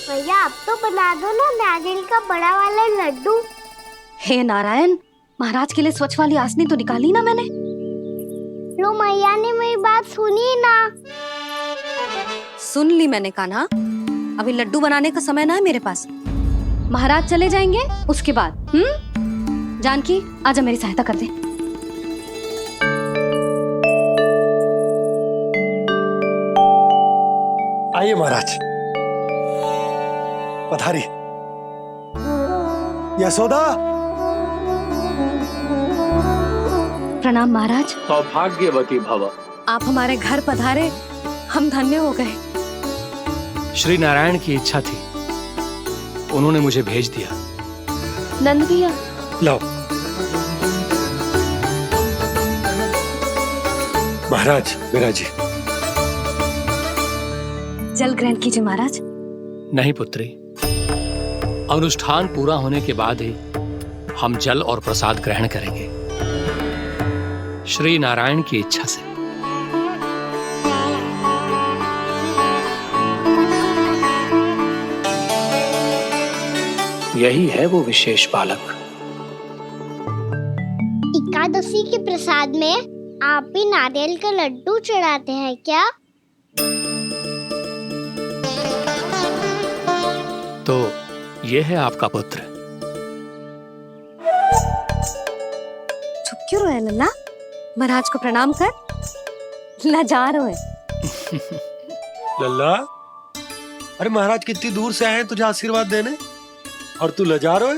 भैया आप तो बना दो ना नारियल का बड़ा वाला लड्डू। हे नारायण, महाराज के लिए स्वच्छ वाली आसनी तो निकाली ना मैंने। लो मैया ने मेरी बात सुनी ना। सुन ली मैंने कान्हा, अभी लड्डू बनाने का समय ना है मेरे पास। महाराज चले जाएंगे उसके बाद। जानकी आजा मेरी सहायता कर दे। आइए महाराज, पधारी। यशोदा। प्रणाम महाराज। सौभाग्यवती भव। आप हमारे घर पधारे, हम धन्य हो गए। श्री नारायण की इच्छा थी, उन्होंने मुझे भेज दिया। नंद भैया लो महाराज, विराजी। जल ग्रहण कीजिए महाराज। नहीं पुत्री, अनुष्ठान पूरा होने के बाद ही हम जल और प्रसाद ग्रहण करेंगे, श्री नारायण की इच्छा से। यही है वो विशेष बालक। एकादशी के प्रसाद में आप भी नारियल का लड्डू चढ़ाते हैं क्या? तो ये है आपका पुत्र। चुप क्यों रोए लल्ला? महाराज को प्रणाम कर। लजा रोए। लल्ला, अरे महाराज कितनी दूर से आए हैं तुझे आशीर्वाद देने, और तू लजा रहा है?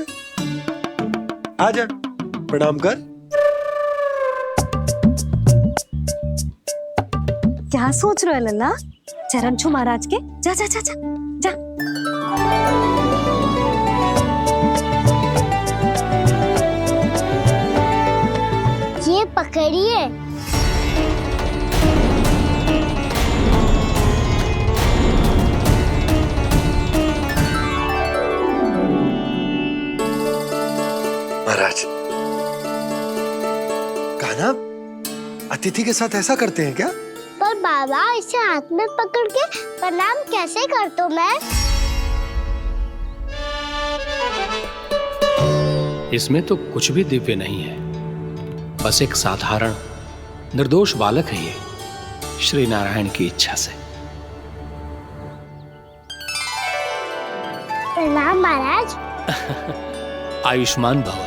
आजा, प्रणाम कर। क्या सोच रहे हो लल्ला? चरण छू महाराज के। जा जा जा जा जा। ये पकड़िए। महाराज, कान्हा अतिथि के साथ ऐसा करते हैं क्या? पर बाबा इसे हाथ में पकड़ के प्रणाम कैसे करता हूँ मैं? इसमें तो कुछ भी दिव्य नहीं है, बस एक साधारण निर्दोष बालक है ये, श्री नारायण की इच्छा से। प्रणाम महाराज। आयुष्मान भव।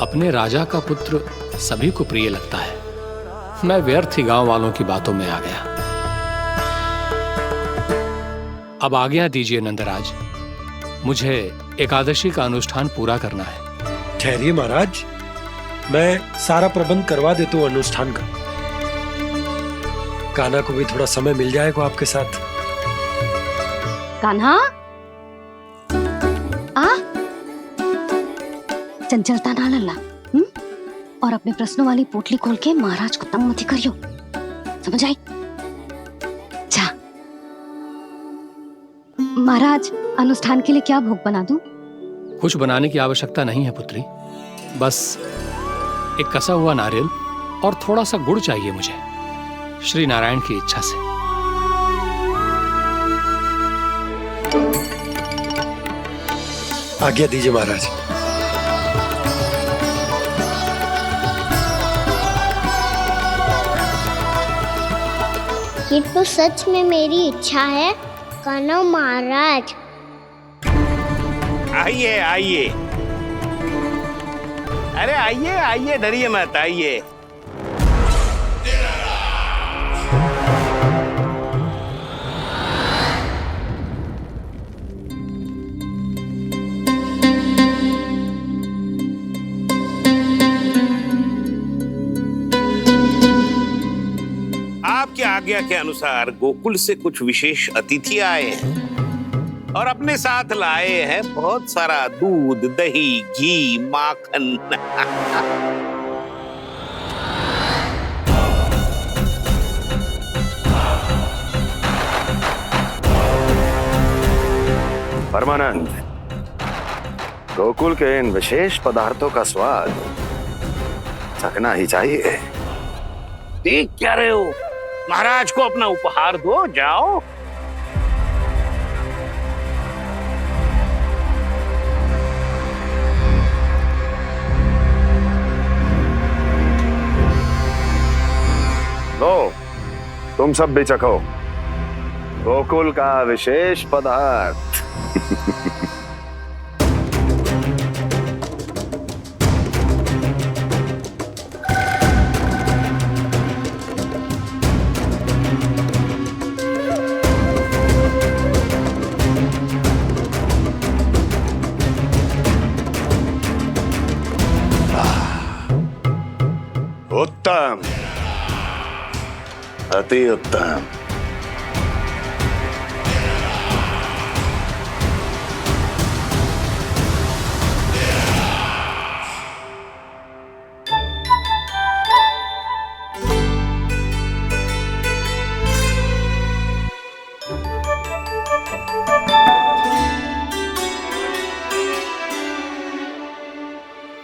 अपने राजा का पुत्र सभी को प्रिय लगता है। मैं व्यर्थ ही गांव वालों की बातों में आ गया। अब आज्ञा दीजिए नंदराज, मुझे एकादशी का अनुष्ठान पूरा करना है। ठहरिए महाराज, मैं सारा प्रबंध करवा देता हूँ अनुष्ठान का। कान्हा को भी थोड़ा समय मिल जाएगा आपके साथ। कान्हा आ, चंचलता ना लल्ला। और अपने प्रश्नों वाली पोटली खोल के महाराज को तंग मत करियो, समझ आई? जा महाराज, अनुष्ठान के लिए क्या भोग बना दूं? कुछ बनाने की आवश्यकता नहीं है पुत्री, बस एक कसा हुआ नारियल और थोड़ा सा गुड़ चाहिए मुझे, श्री नारायण की इच्छा से। आज्ञा दीजिए महाराज। ये तो सच में मेरी इच्छा है कान्हा महाराज। आइए आइए, अरे आइए आइए, डरिए मत, आइए। आपकी आज्ञा के अनुसार गोकुल से कुछ विशेष अतिथि आए हैं और अपने साथ लाए हैं बहुत सारा दूध, दही, घी, माखन। परमानंद, गोकुल के इन विशेष पदार्थों का स्वाद चखना ही चाहिए। देख क्या रहे हो, महाराज को अपना उपहार दो, जाओ। लो, तुम सब भी चखो गोकुल का विशेष पदार्थ। उत्तम, अति उत्तम।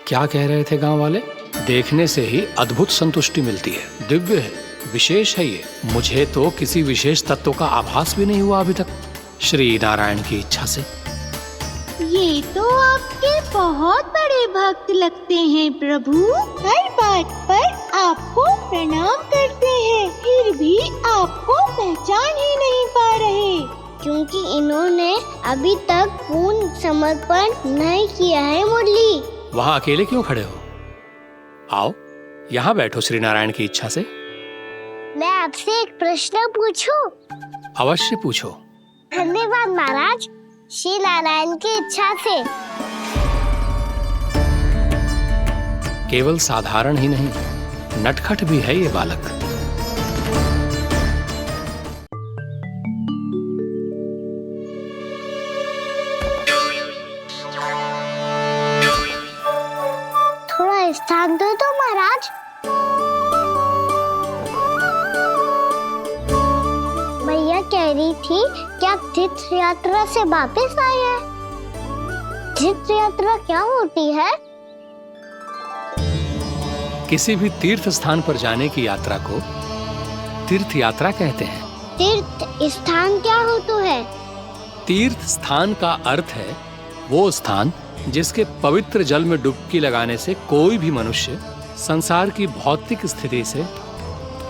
क्या कह रहे थे गांव वाले? देखने से ही अद्भुत संतुष्टि मिलती है, दिव्य है, विशेष है ये। मुझे तो किसी विशेष तत्व का आभास भी नहीं हुआ अभी तक, श्री नारायण की इच्छा से। ये तो आपके बहुत बड़े भक्त लगते हैं प्रभु। हर बात पर आपको प्रणाम करते हैं, फिर भी आपको पहचान ही नहीं पा रहे। क्योंकि इन्होंने अभी तक पूर्ण समर्पण नहीं किया है मुरली। वहाँ अकेले क्यों खड़े हो? आओ यहाँ बैठो श्री नारायण की इच्छा से। मैं आपसे एक प्रश्न पूछूं? अवश्य पूछो। धन्यवाद महाराज, श्री नारायण की इच्छा से। केवल साधारण ही नहीं, नटखट भी है ये बालक। थोड़ा स्थान दो तो महाराज। मैया कह रही थी कि आप तीर्थ यात्रा से वापस आए हैं। तीर्थ यात्रा क्या होती है? किसी भी तीर्थ स्थान पर जाने की यात्रा को तीर्थ यात्रा कहते हैं। तीर्थ स्थान क्या हो तो है? तीर्थ स्थान का अर्थ है वो स्थान जिसके पवित्र जल में डुबकी लगाने से कोई भी मनुष्य संसार की भौतिक स्थिति से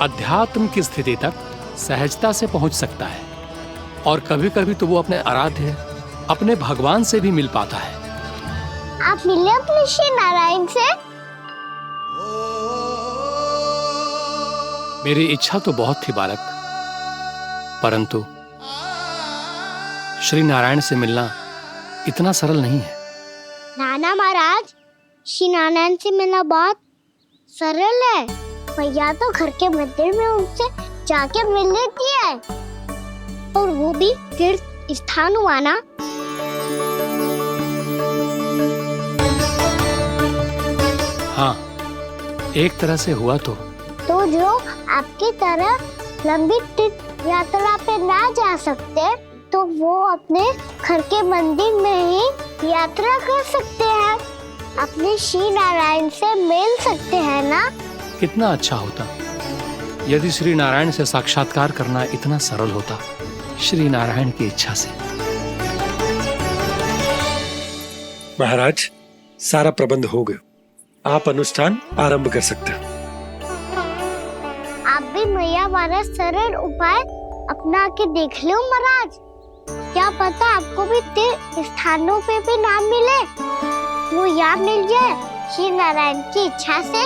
अध्यात्म की स्थिति तक सहजता से पहुंच सकता है, और कभी कभी तो वो अपने आराध्य, अपने भगवान से भी मिल पाता है। आप मिले अपने श्री नारायण से? मेरी इच्छा तो बहुत थी बालक, परंतु श्री नारायण से मिलना इतना सरल नहीं है। नाना महाराज, श्री नारायण से मिलना बहुत सरल है। मैया तो घर के मंदिर में उनसे जाके मिल लेती है, और वो भी तीर्थ स्थान हुआ ना। हाँ, एक तरह से हुआ तो जो आपकी तरह लंबी तीर्थ यात्रा पे ना जा सकते, तो वो अपने घर के मंदिर में ही यात्रा कर सकते हैं, अपने श्री नारायण से मिल सकते हैं ना। कितना अच्छा होता यदि श्री नारायण से साक्षात्कार करना इतना सरल होता, श्री नारायण की इच्छा से। महाराज, सारा प्रबंध हो गया, आप अनुष्ठान आरंभ कर सकते हैं। आप भी मैया वाला सरल उपाय अपना के देख लो महाराज। क्या पता आपको भी तीर्थ स्थानों पे भी नाम मिले, वो यहाँ मिल जाए श्री नारायण की इच्छा से।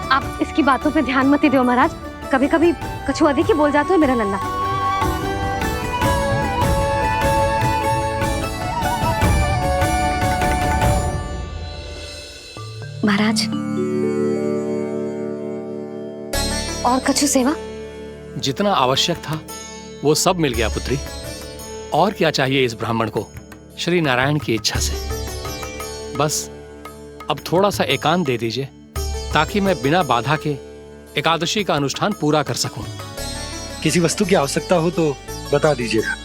आप इसकी बातों पे ध्यान मत दो महाराज, कभी कभी कछुआ देखी बोल जाता है मेरा नन्ना। महाराज, और कछु सेवा? जितना आवश्यक था वो सब मिल गया पुत्री। और क्या चाहिए इस ब्राह्मण को श्री नारायण की इच्छा से? बस अब थोड़ा सा एकांत दे दीजिए, ताकि मैं बिना बाधा के एकादशी का अनुष्ठान पूरा कर सकूं। किसी वस्तु की आवश्यकता हो तो बता दीजिएगा।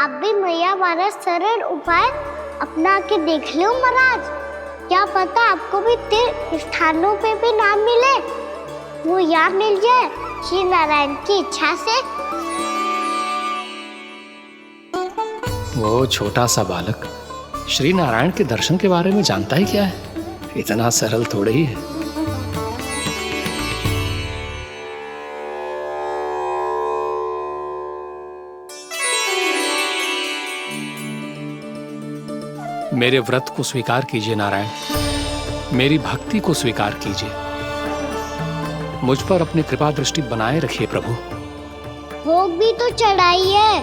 आप भी मैया वाला सरल उपाय अपना के देख लो महाराज। क्या पता आपको भी तीर्थ स्थानों पे भी नाम मिले, वो यहाँ मिल जाए श्री नारायण की इच्छा से। वो छोटा सा बालक श्री नारायण के दर्शन के बारे में जानता ही क्या है? इतना सरल थोड़े ही है। मेरे व्रत को स्वीकार कीजिए नारायण, मेरी भक्ति को स्वीकार कीजिए, मुझ पर अपनी कृपा दृष्टि बनाए रखिए प्रभु। भोग भी तो चढ़ाइए।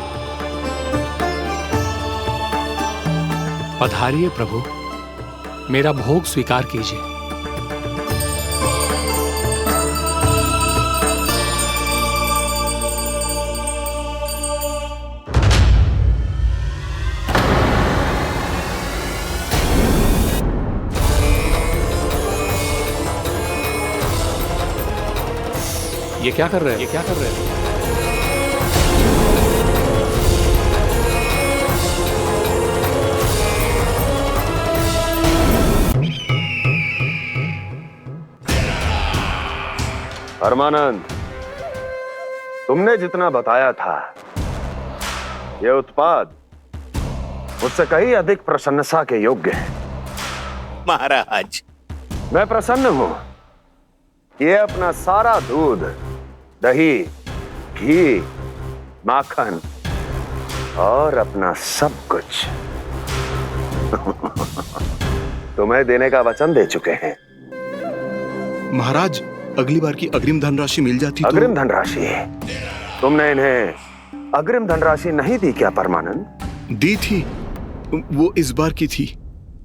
पधारिए प्रभु, मेरा भोग स्वीकार कीजिए। ये क्या कर रहे हैं? ये क्या कर रहे हैं? परमानंद, तुमने जितना बताया था यह उत्पाद मुझसे कहीं अधिक प्रशंसा के योग्य है। महाराज, मैं प्रसन्न हूं। ये अपना सारा दूध, दही, घी, माखन और अपना सब कुछ तुम्हें देने का वचन दे चुके हैं। महाराज, अगली बार की अग्रिम धनराशि मिल जाती तो। अग्रिम धनराशि? तुमने इन्हें अग्रिम धनराशि नहीं दी क्या परमानंद? दी थी, वो इस बार की थी,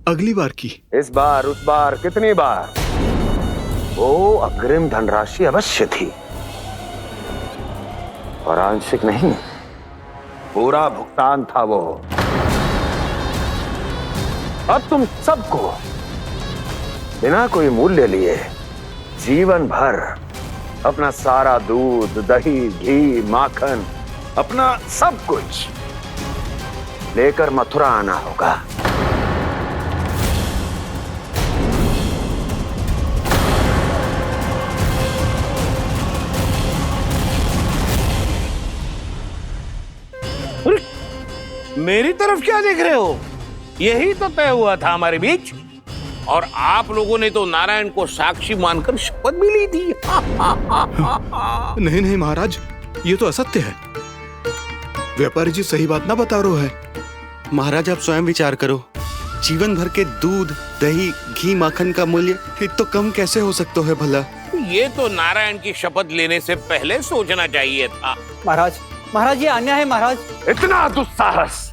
अगली बार की। इस बार, उस बार, कितनी बार? वो अग्रिम धनराशि अवश्य थी और आंशिक नहीं, पूरा भुगतान था वो। अब तुम सबको बिना कोई मूल्य लिए जीवन भर अपना सारा दूध, दही, घी, माखन, अपना सब कुछ लेकर मथुरा आना होगा। मेरी तरफ क्या देख रहे हो? यही तो तय हुआ था हमारे बीच, और आप लोगों ने तो नारायण को साक्षी मानकर शपथ भी ली थी। नहीं नहीं महाराज, ये तो असत्य है। व्यापारी जी सही बात ना बता रहे हैं। महाराज, आप स्वयं विचार करो, जीवन भर के दूध, दही, घी, माखन का मूल्य तो कम कैसे हो सकता है भला? ये तो नारायण की शपथ लेने से पहले सोचना चाहिए था। महाराज, महाराज, ये अन्याय है महाराज। इतना दुस्साहस!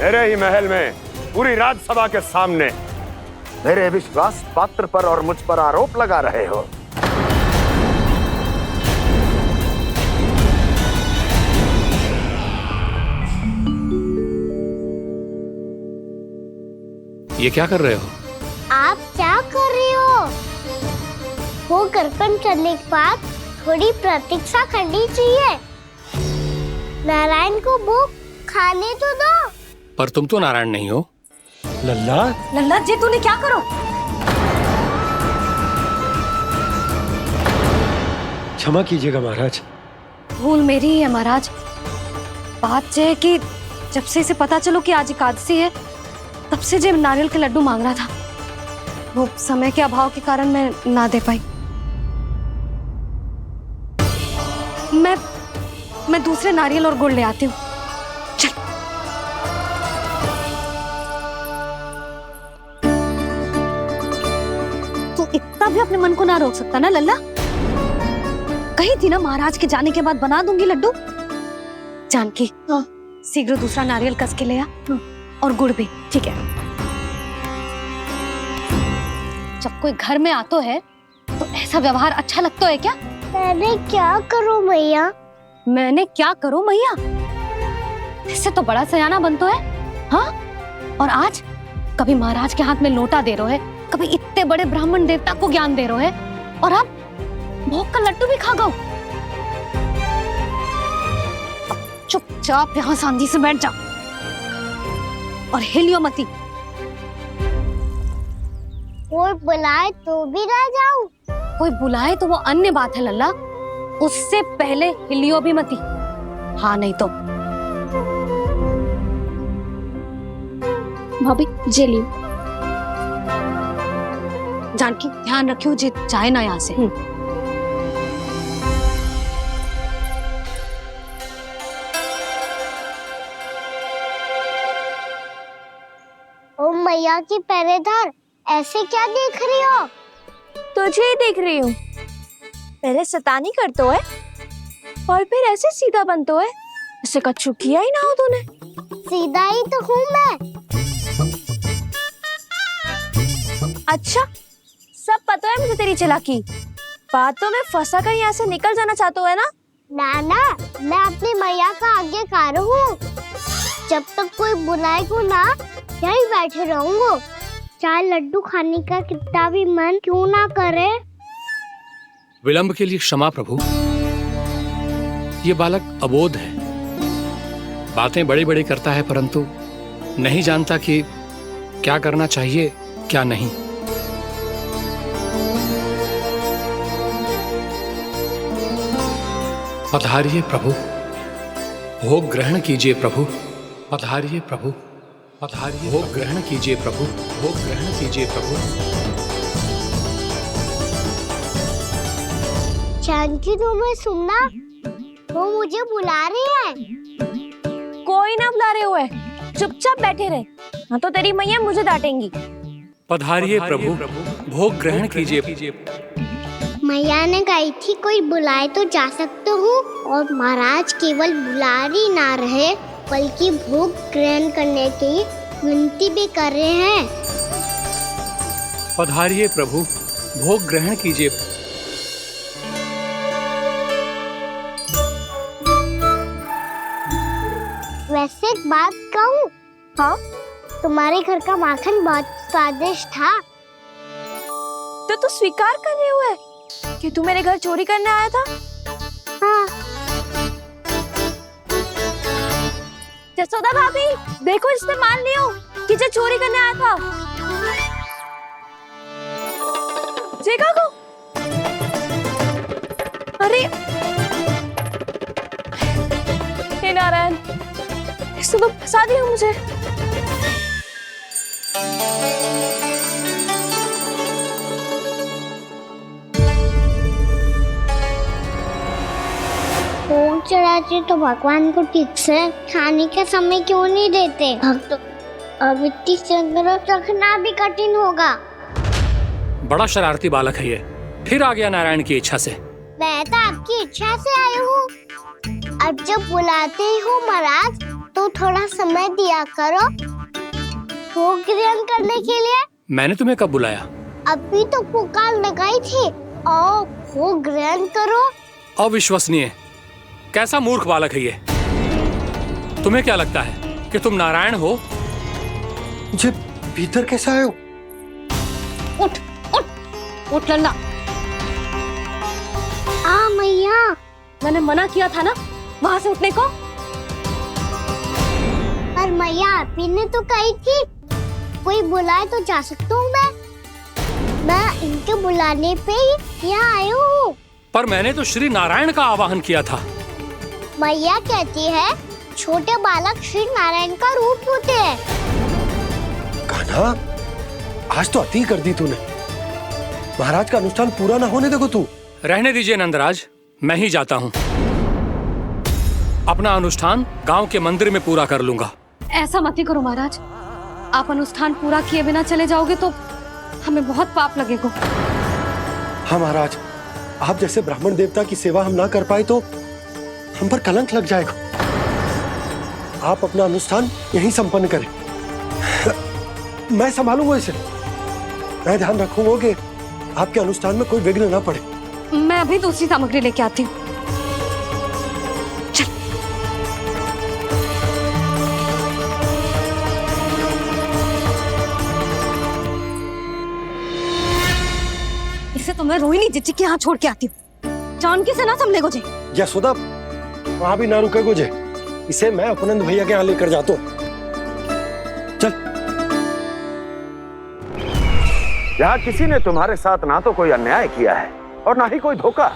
मेरे ही महल में पूरी राजसभा के सामने मेरे विश्वास पात्र पर और मुझ पर आरोप लगा रहे हो। ये क्या कर रहे हो? आप क्या कर रहे हो? वो कर्पण करने के बाद थोड़ी प्रतीक्षा करनी चाहिए। नारायण को भोग खाने तो दो। पर तुम तो नारायण नहीं हो। लल्ला, लल्ला जी, तूने क्या करो? क्षमा कीजिएगा महाराज। भूल मेरी ही है महाराज। बात ये है कि जब से इसे पता चलो कि आज एकादशी है, तब से जब नारियल के लड्डू मांग रहा था, वो समय के अभाव के कारण मैं ना दे पाई। मैं दूसरे नारियल और गुड़ ले आती हूँ। चल। तू इतना भी अपने मन को ना रोक सकता ना लल्ला? कही थी ना महाराज के जाने के बाद बना दूंगी लड्डू। जानकी, शीघ्र दूसरा नारियल कस के ले आ, और गुड़ भी। ठीक है। जब कोई घर में आता है तो ऐसा व्यवहार अच्छा लगता है क्या? मैंने क्या करूं मैया? मैंने क्या करूं मैया? इससे तो बड़ा सयाना बनतो है। हाँ? और आज कभी महाराज के हाथ में लोटा दे रहे है, कभी इतने बड़े ब्राह्मण देवता को ज्ञान दे रहे हो है और आप भोग का लड्डू भी खा गए। चुपचाप यहाँ शांति से बैठ जाओ और हिलियो मती। कोई बुलाए तो भी ना जाऊं? कोई बुलाए तो वो अन्य बात है लल्ला, उससे पहले हिलियो भी मती। हाँ नहीं तो भाभी जेली जानकी ध्यान रखियो जे जाए ना यहाँ से। ओ मैया की पहरेदार, ऐसे क्या देख रही हो? तुझे ही देख रही हूँ। पहले शैतानी करतो है और फिर ऐसे सीधा बनतो है, ऐसे कच्चू किया ही ना हो तूने। सीधा ही तो हूँ मैं। अच्छा, सब पता है मुझे तेरी चालाकी। बातों में फंसा कर यहाँ से निकल जाना चाहते हो है ना? नाना, मैं अपनी मैया का आज्ञाकार हूँ। जब तक कोई बुलाएगा ना, यहीं बैठे रहूंगा। चाहे लड्डू खाने का कितना भी मन क्यों ना करे। विलंब के लिए क्षमा प्रभु। ये बालक अबोध है, बातें बड़ी बड़ी करता है परंतु नहीं जानता कि क्या करना चाहिए क्या नहीं। पधारिए प्रभु, भोग ग्रहण कीजिए प्रभु। पधारिए प्रभु, पधारिए। भोग ग्रहण कीजिए प्रभु, भोग ग्रहण कीजिए प्रभु। जानकी, तुम्हें सुनना, वो मुझे बुला रही है। कोई ना बुला रहे हुए, चुपचाप बैठे रहे, हाँ तो तेरी मैया मुझे डांटेंगी। पधारिए प्रभु, भोग ग्रहण कीजिए। मैया ने कही थी कोई बुलाए तो जा सकते हूँ, और महाराज केवल बुला ही ना रहे बल्कि भोग ग्रहण करने की विनती भी कर रहे हैं। पधारिए प्रभु, भोग ग्रहण कीजिए। वैसे एक बात कहूँ? हाँ? तुम्हारे घर का माखन बहुत स्वादिष्ट था। तो तू स्वीकार कर रहे हुए कि तू मेरे घर चोरी करने आया था? हाँ। जसोदा भाभी, देखो इसने मान लियो कि जो चोरी करने आया था। देखा को? अरे हे नारायण, इसने तो फंसा दिया मुझे। भोग चढ़ाते तो भगवान को ठीक से खाने का समय क्यों नहीं देते? भक्त अब इतनी संग्रह रखना भी कठिन होगा। बड़ा शरारती बालक है ये, फिर आ गया नारायण की इच्छा से। मैं तो आपकी इच्छा से आई हूँ। अब जब बुलाते हो महाराज तो थोड़ा समय दिया करो भोग ग्रहण करने के लिए। मैंने तुम्हें कब बुलाया? अभी तो पुकार लगाई थी, आओ भोग ग्रहण करो। अविश्वसनीय, कैसा मूर्ख बालक है ये। तुम्हें क्या लगता है कि तुम नारायण हो? मुझे भीतर कैसे आए हो? उठ उठ उठ लल्ला। मैया, मैंने मना किया था ना वहां से उठने को। पर मैया आपी ने तो कही थी कोई बुलाए तो जा सकता हूँ मैं इनके बुलाने पे ही यहाँ आई हूँ। पर मैंने तो श्री नारायण का आवाहन किया था। मैया कहती है छोटे बालक श्री नारायण का रूप होते हैं। कान्हा, आज तो अति कर दी तूने। महाराज का अनुष्ठान पूरा ना होने देखो तू। रहने दीजिए नंदराज, मैं ही जाता हूँ। अपना अनुष्ठान गांव के मंदिर में पूरा कर लूंगा। ऐसा मत ही करो महाराज, आप अनुष्ठान पूरा किए बिना चले जाओगे तो हमें बहुत पाप लगेगा। हाँ महाराज, आप जैसे ब्राह्मण देवता की सेवा हम ना कर पाए तो हम पर कलंक लग जाएगा। आप अपना अनुष्ठान यहीं संपन्न करें, मैं संभालूंगा इसे। मैं ध्यान रखूंगा कि आपके अनुष्ठान में कोई विघ्न ना पड़े। मैं अभी दूसरी सामग्री लेके आती हूँ। से तो मैं रोहिणी जीजी के यहाँ छोड़ के आती हूँ। जानकी से ना संभले गुजे। यशोदा वहां भी ना रुके गुजे, इसे मैं अपनंद भैया के यहाँ लेकर जाता हूँ। चल। यहाँ किसी ने तुम्हारे साथ ना तो कोई अन्याय किया है और ना ही कोई धोखा,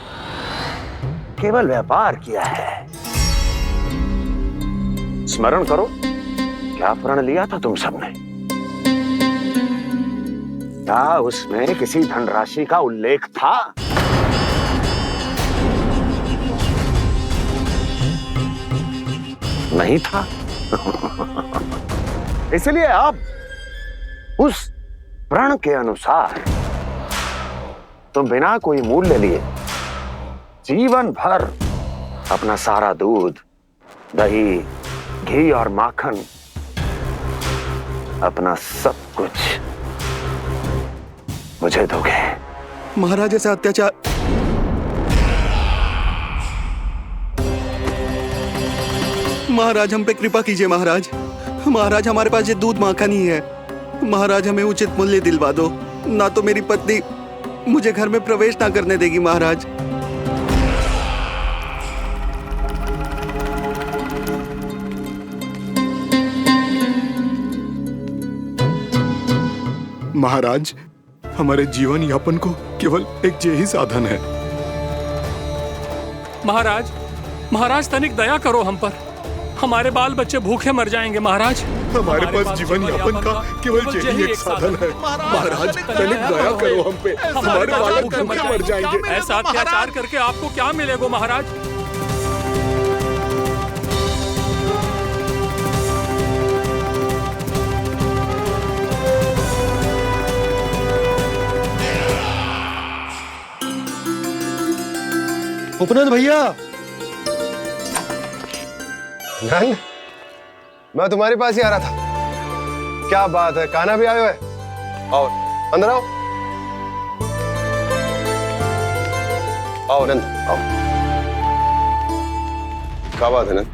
केवल व्यापार किया है। स्मरण करो, क्या प्रण लिया था तुम सबने? क्या उसमें किसी धनराशि का उल्लेख था? नहीं था। इसलिए अब उस प्रण के अनुसार तुम बिना कोई मूल्य लिए जीवन भर अपना सारा दूध, दही, घी और माखन, अपना सब कुछ मुझे दोगे। महाराज ऐसा अत्याचार। महाराज हम पे कृपा कीजिए महाराज। महाराज हमारे पास ये दूध माखन ही है। महाराज हमें उचित मूल्य दिलवा दो, ना तो मेरी पत्नी मुझे घर में प्रवेश ना करने देगी महाराज। महाराज हमारे जीवन यापन को केवल एक यही साधन है। महाराज, महाराज तनिक दया करो हम पर। हमारे बाल बच्चे भूखे मर जाएंगे महाराज। हमारे पास जीवन यापन का केवल यही एक साधन है। महाराज तनिक दया करो हम पे, हमारे बालक भूखे मर जाएंगे। ऐसा अत्याचार करके आपको क्या मिलेगा महाराज? उपनंद भैया। नंद, मैं तुम्हारे पास ही आ रहा था। क्या बात है, कान्हा भी आयो है? आओ अंदर आओ। आओ नंद आओ। क्या बात है नंद,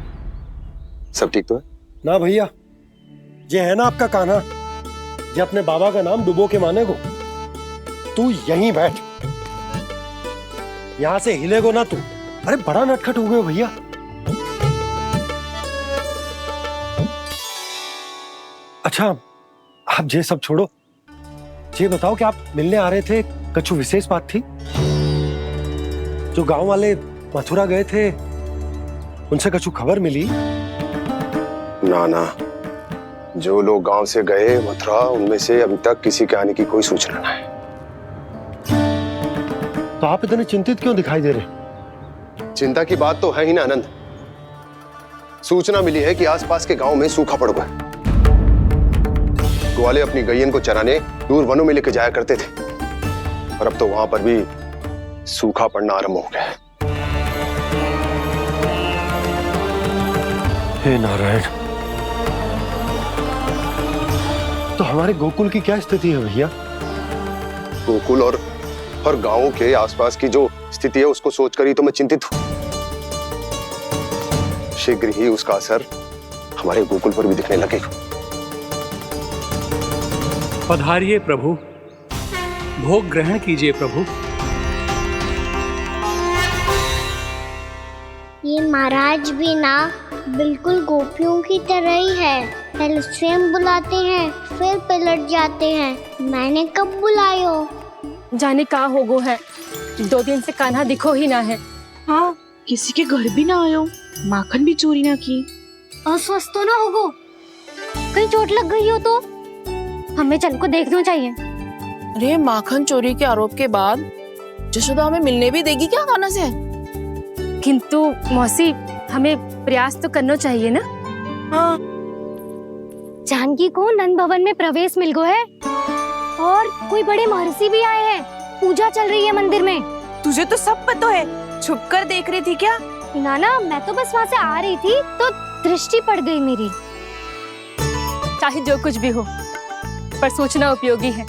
सब ठीक तो है? ना भैया, ये है ना आपका कान्हा, ये अपने बाबा का नाम डुबो के माने को। तू यहीं बैठ, यहां से हिलेगो ना तू। अरे बड़ा नटखट हो गए भैया। अच्छा आप ये सब छोड़ो, ये बताओ कि आप मिलने आ रहे थे, कछु विशेष बात थी? जो गांव वाले मथुरा गए थे उनसे कछु खबर मिली? ना ना, जो लोग गांव से गए मथुरा, उनमें से अभी तक किसी के आने की कोई सूचना नहीं है। तो आप इतने चिंतित क्यों दिखाई दे रहे? चिंता की बात तो है ही ना आनंद। सूचना मिली है कि आसपास के गांव में सूखा पड़ गया। ग्वाले अपनी गैयन को चराने दूर वनों में लेके जाया करते थे, और अब तो वहां पर भी सूखा पड़ना आरंभ हो गया है। हे नारायण, तो हमारे गोकुल की क्या स्थिति है भैया? गोकुल और गांवों के आसपास की जो स्थिति है उसको सोचकर ही तो मैं चिंतित हूं। शीघ्र ही उसका असर हमारे गोकुल पर भी दिखने लगेगा। पधारिए प्रभु, भोग ग्रहण कीजिए प्रभु। ये महाराज भी ना बिल्कुल गोपियों की तरह ही है। पहले स्वयं बुलाते हैं, फिर पलट जाते हैं। मैंने कब बुलायो? जाने का होगो है, 2 दिन से कान्हा दिखो ही ना है। हाँ, किसी के घर भी ना आयो, माखन भी चोरी ना की। अस्वस्थ तो ना होगो, कहीं चोट लग गई हो तो? हमें चल को देखना चाहिए। अरे माखन चोरी के आरोप के बाद जशोदा हमें मिलने भी देगी क्या कान्हा से? किंतु मौसी, हमें प्रयास तो करना चाहिए ना। हाँ। जानकी को नंद भवन में प्रवेश मिल गो है और कोई बड़े महर्षि भी आए हैं। पूजा चल रही है मंदिर में। तुझे तो सब पता है, छुप कर देख रही थी क्या? ना, मैं तो बस वहाँ से आ रही थी तो दृष्टि पड़ गई मेरी। चाहे जो कुछ भी हो, पर सूचना उपयोगी है।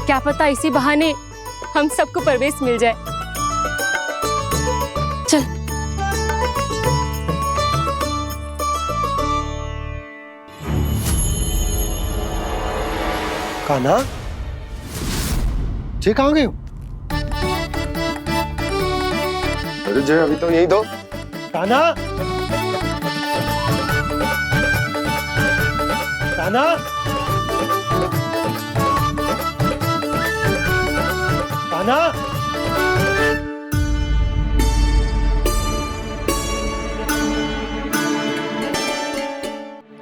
क्या पता इसी बहाने हम सबको प्रवेश मिल जाए। चल। कान्हा, ये कहाँ गए हो? रुझे अभी तो यही दो। कान्हा, कान्हा, कान्हा।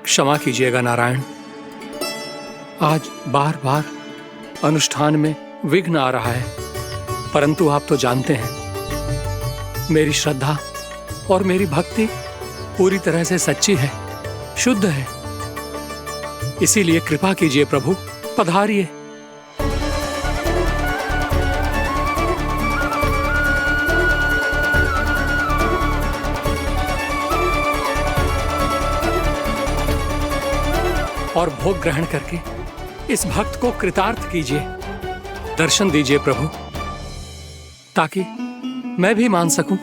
क्षमा कीजिएगा नारायण, आज बार बार अनुष्ठान में विघ्न आ रहा है, परंतु आप तो जानते हैं मेरी श्रद्धा और मेरी भक्ति पूरी तरह से सच्ची है, शुद्ध है। इसीलिए कृपा कीजिए प्रभु, पधारिए। और भोग ग्रहण करके इस भक्त को कृतार्थ कीजिए। दर्शन दीजिए प्रभु, ताकि मैं भी मान सकूं।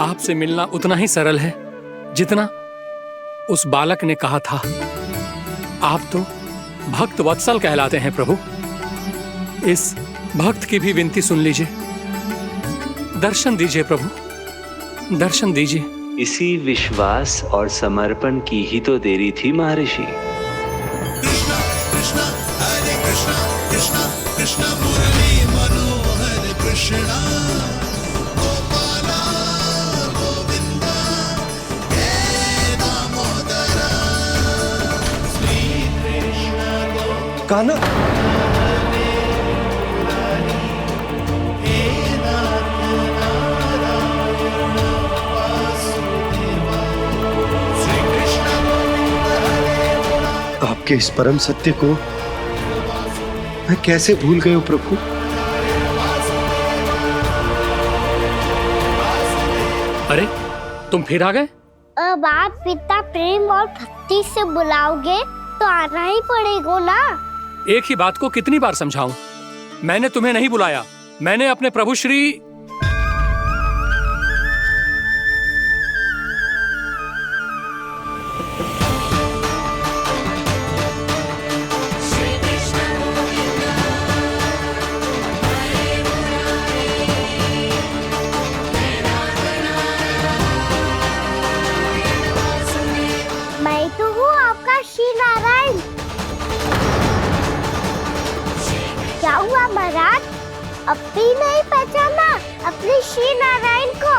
आपसे मिलना उतना ही सरल है जितना उस बालक ने कहा था। आप तो भक्त वत्सल कहलाते हैं प्रभु। इस भक्त की भी विनती सुन लीजिए। दर्शन दीजिए प्रभु, दर्शन दीजिए। इसी विश्वास और समर्पण की ही तो देरी थी महर्षि। कृष्णा कृष्णा हरे कृष्णा कृष्णा कृष्णा मुरली मनोहर कृष्णा गोपाला गोविंदा हे दामोदरा श्री कृष्ण कान्हा, आपके इस परम सत्य को मैं कैसे भूल गया प्रभु। अरे तुम फिर आ गए? अब आप इतना प्रेम और भक्ति से बुलाओगे तो आना ही पड़ेगा ना। एक ही बात को कितनी बार समझाऊं? मैंने तुम्हें नहीं बुलाया, मैंने अपने प्रभु श्री मैं तो हूँ आपका श्री नारायण। क्या हुआ महाराज, अब भी नहीं पहचाना अपने श्री नारायण को?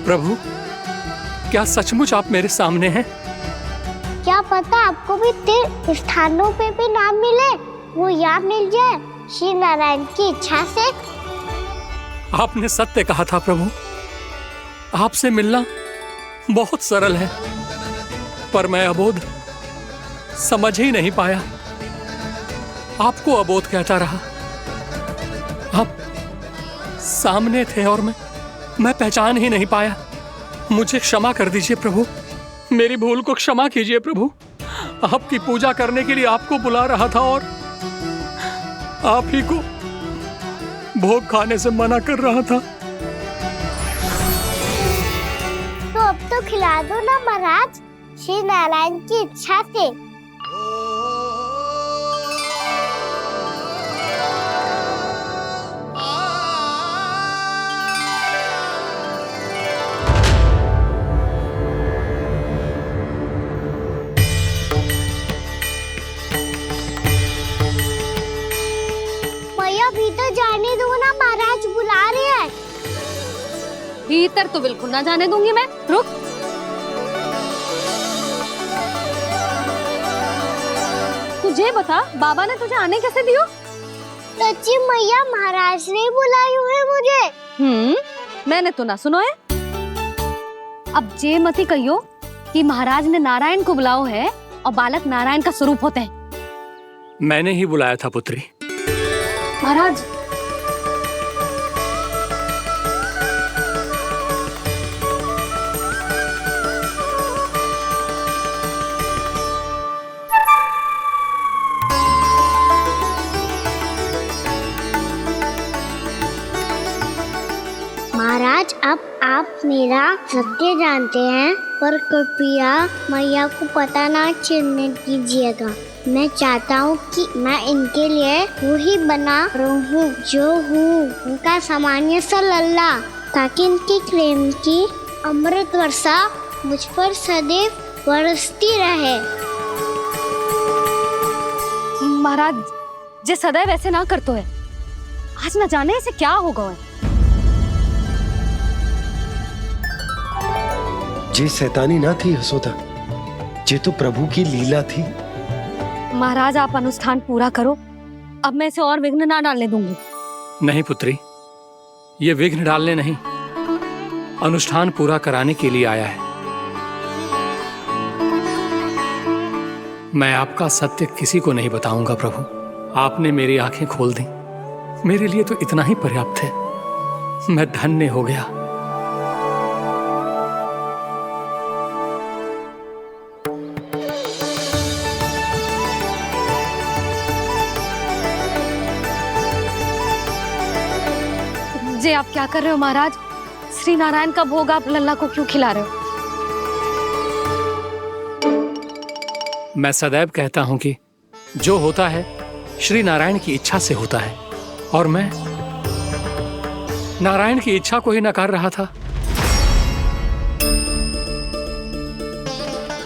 प्रभु, क्या सचमुच आप मेरे सामने हैं? क्या पता आपको भी तीर्थ स्थानों पे भी नाम मिले, वो यहाँ मिल जाए श्री नारायण की इच्छा से। आपने सत्य कहा था प्रभु, आपसे मिलना बहुत सरल है, पर मैं अबोध समझ ही नहीं पाया। आपको अबोध कहता रहा। आप सामने थे और मैं पहचान ही नहीं पाया। मुझे क्षमा कर दीजिए प्रभु, मेरी भूल को क्षमा कीजिए प्रभु। आपकी पूजा करने के लिए आपको बुला रहा था और आप ही को भोग खाने से मना कर रहा था। तो अब तो खिला दो ना महाराज, श्री नारायण की इच्छा से। भीतर जाने दो ना, महाराज बुला रहे हैं। भीतर तो बिल्कुल ना जाने दूंगी मैं, रुक। तुझे बता, बाबा ने तुझे आने कैसे दियो? सच्ची मैया, महाराज ने बुलाई हुई मुझे। मैंने तो ना सुनो है। अब जे मती कहियो कि महाराज ने नारायण को बुलाओ है और बालक नारायण का स्वरूप होते हैं। मैंने ही बुलाया था पुत्री। महाराज, मेरा सत्य जानते हैं, पर कृपया मैया को पता ना चलने दीजिएगा। मैं चाहता हूँ कि मैं इनके लिए वही बना रहूँ जो हूँ, उनका सामान्य सा लल्ला, ताकि इनके प्रेम की अमृत वर्षा मुझ पर सदैव बरसती रहे। महाराज जे सदैव ऐसे ना करतो है, आज न जाने इसे क्या होगा है। जे शैतानी ना थी यशोदा, जे तो प्रभु की लीला थी। महाराज आप अनुष्ठान पूरा करो, अब मैं इसे और विघ्न ना डालने दूंगी। नहीं पुत्री, ये विघ्न डालने नहीं, अनुष्ठान पूरा कराने के लिए आया है। मैं आपका सत्य किसी को नहीं बताऊंगा प्रभु। आपने मेरी आंखें खोल दी, मेरे लिए तो इतना ही पर्याप्त है। मैं धन्य हो गया। जे आप क्या कर रहे हो महाराज? श्री नारायण का भोग आप लल्ला को क्यों खिला रहे हो? मैं सदैव कहता हूं कि जो होता है श्री नारायण की इच्छा से होता है, और मैं नारायण की इच्छा को ही नकार रहा था।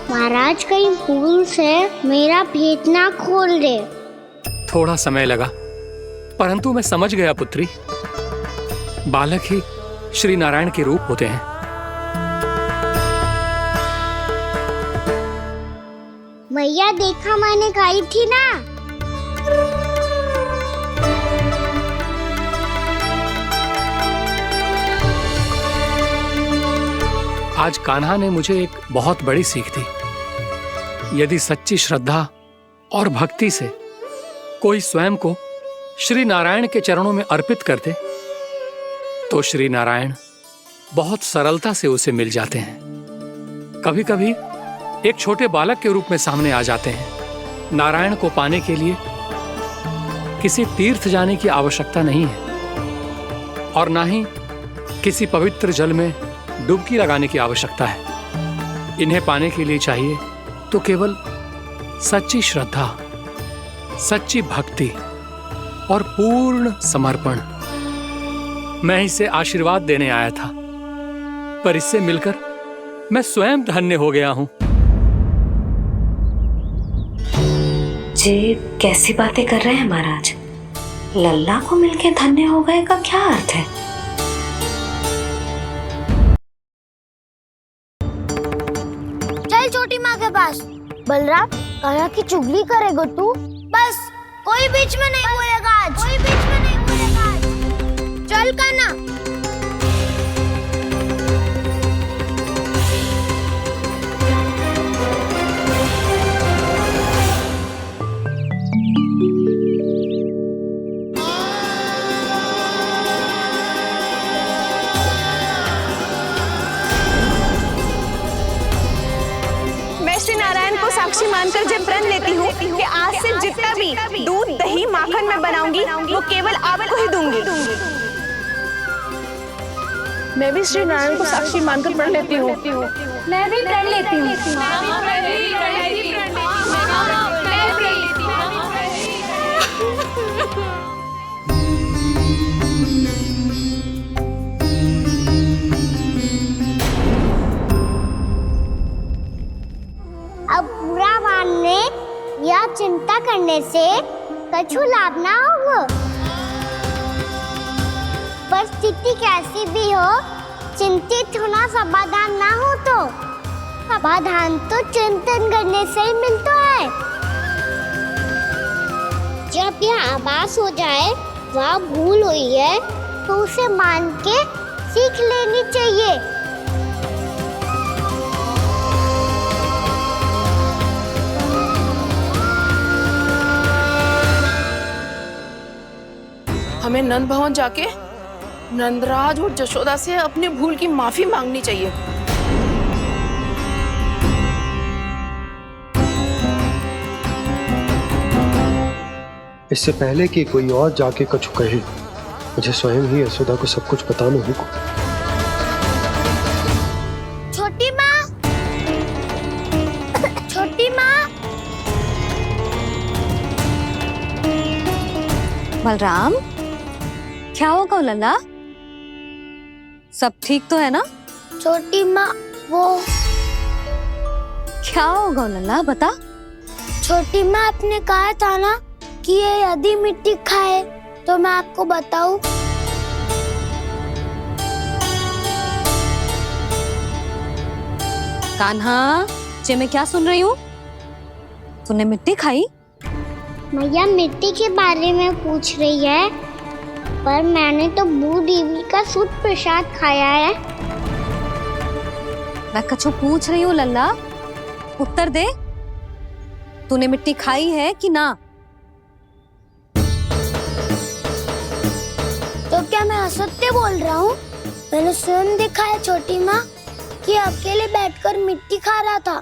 महाराज कहीं भूल से मेरा भेद ना खोल दे। थोड़ा समय लगा, परंतु मैं समझ गया पुत्री। बालक ही श्री नारायण के रूप होते हैं। मैया देखा मैंने कही थी ना। आज कान्हा ने मुझे एक बहुत बड़ी सीख दी। यदि सच्ची श्रद्धा और भक्ति से कोई स्वयं को श्री नारायण के चरणों में अर्पित कर दे, तो श्री नारायण बहुत सरलता से उसे मिल जाते हैं। कभी कभी एक छोटे बालक के रूप में सामने आ जाते हैं। नारायण को पाने के लिए किसी तीर्थ जाने की आवश्यकता नहीं है, और ना ही किसी पवित्र जल में डुबकी लगाने की आवश्यकता है। इन्हें पाने के लिए चाहिए तो केवल सच्ची श्रद्धा, सच्ची भक्ति और पूर्ण समर्पण। मैं इसे आशीर्वाद देने आया था, पर इससे मिलकर मैं स्वयं धन्य हो गया हूं। जी कैसी बातें कर रहे हैं महाराज? लल्ला को मिलके धन्य हो गए का क्या अर्थ है? चल छोटी माँ के पास। बलराम, कान्हा की चुगली करेगा तू? बस, कोई बीच में नहीं बोलेगा आज। कोई बीच में नहीं बोलेगा आज। चल कान्हा। श्री नारायण को साक्षी मानकर जब प्रण लेती हूँ कि आज से जितना भी दूध, दही, माखन मैं बनाऊंगी वो केवल आपको ही दूंगी। मैं भी श्री नारायण को साक्षी मानकर प्रण लेती हूँ। मैं भी प्रण लेती हूँ। अब बुरा मानने या चिंता करने से कछु लाभ ना होगा। परिस्थिति कैसी भी हो, चिंतित होना समाधान ना हो तो समाधान तो चिंतन करने से ही मिलता है। जब यह आभास हो जाए वह भूल हुई है, तो उसे मान के सीख लेनी चाहिए। हमें नंद भवन जाके नंदराज और जशोदा से अपनी भूल की माफी मांगनी चाहिए। इससे पहले कि कोई और जाके कछु कहे, मुझे स्वयं ही यशोदा को सब कुछ बताना होगा। बलराम, क्या होगा लल्ला? सब ठीक तो है ना? छोटी माँ, वो क्या होगा लल्ला, बता। छोटी माँ, आपने कहा था ना कि ये यदि मिट्टी खाए तो मैं आपको बताऊं। कान्हा, जे मैं क्या सुन रही हूँ? तूने मिट्टी खाई? मैया मिट्टी के बारे में पूछ रही है, पर मैंने तो भू देवी का शुद्ध प्रसाद खाया है। मैं कछु पूछ रही हूँ लल्ला, उत्तर दे। तूने मिट्टी खाई है कि ना? तो क्या मैं असत्य बोल रहा हूँ? मैंने स्वयं देखा है छोटी माँ कि अकेले बैठकर मिट्टी खा रहा था।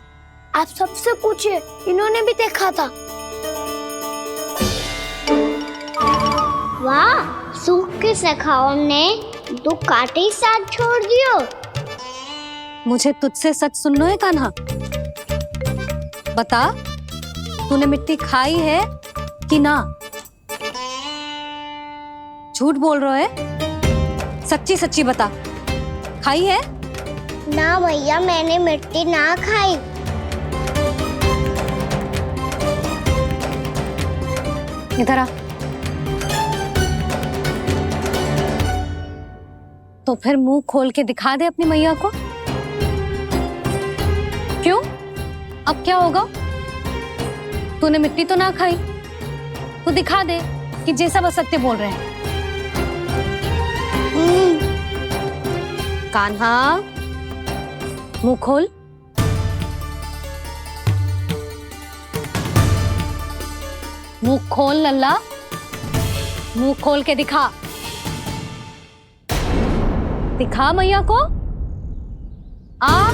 आप सबसे पूछिए, इन्होंने भी देखा था। वाह, सूख के सखाओ ने 2 कांटे ही साथ छोड़ दियो। मुझे तुझसे सच सुनना है कान्हा। बता, तूने मिट्टी खाई है कि ना? झूठ बोल रहा है, सच्ची सच्ची बता, खाई है? ना भैया, मैंने मिट्टी ना खाई। इधर आ। तो फिर मुंह खोल के दिखा दे अपनी मैया को। क्यों? अब क्या होगा? तूने मिट्टी तो ना खाई, तो दिखा दे कि जे सब असत्य बोल रहे हैं। कान्हा, मुंह खोल। मुंह खोल लल्ला, मुंह खोल के दिखा। दिखा मैया को। आ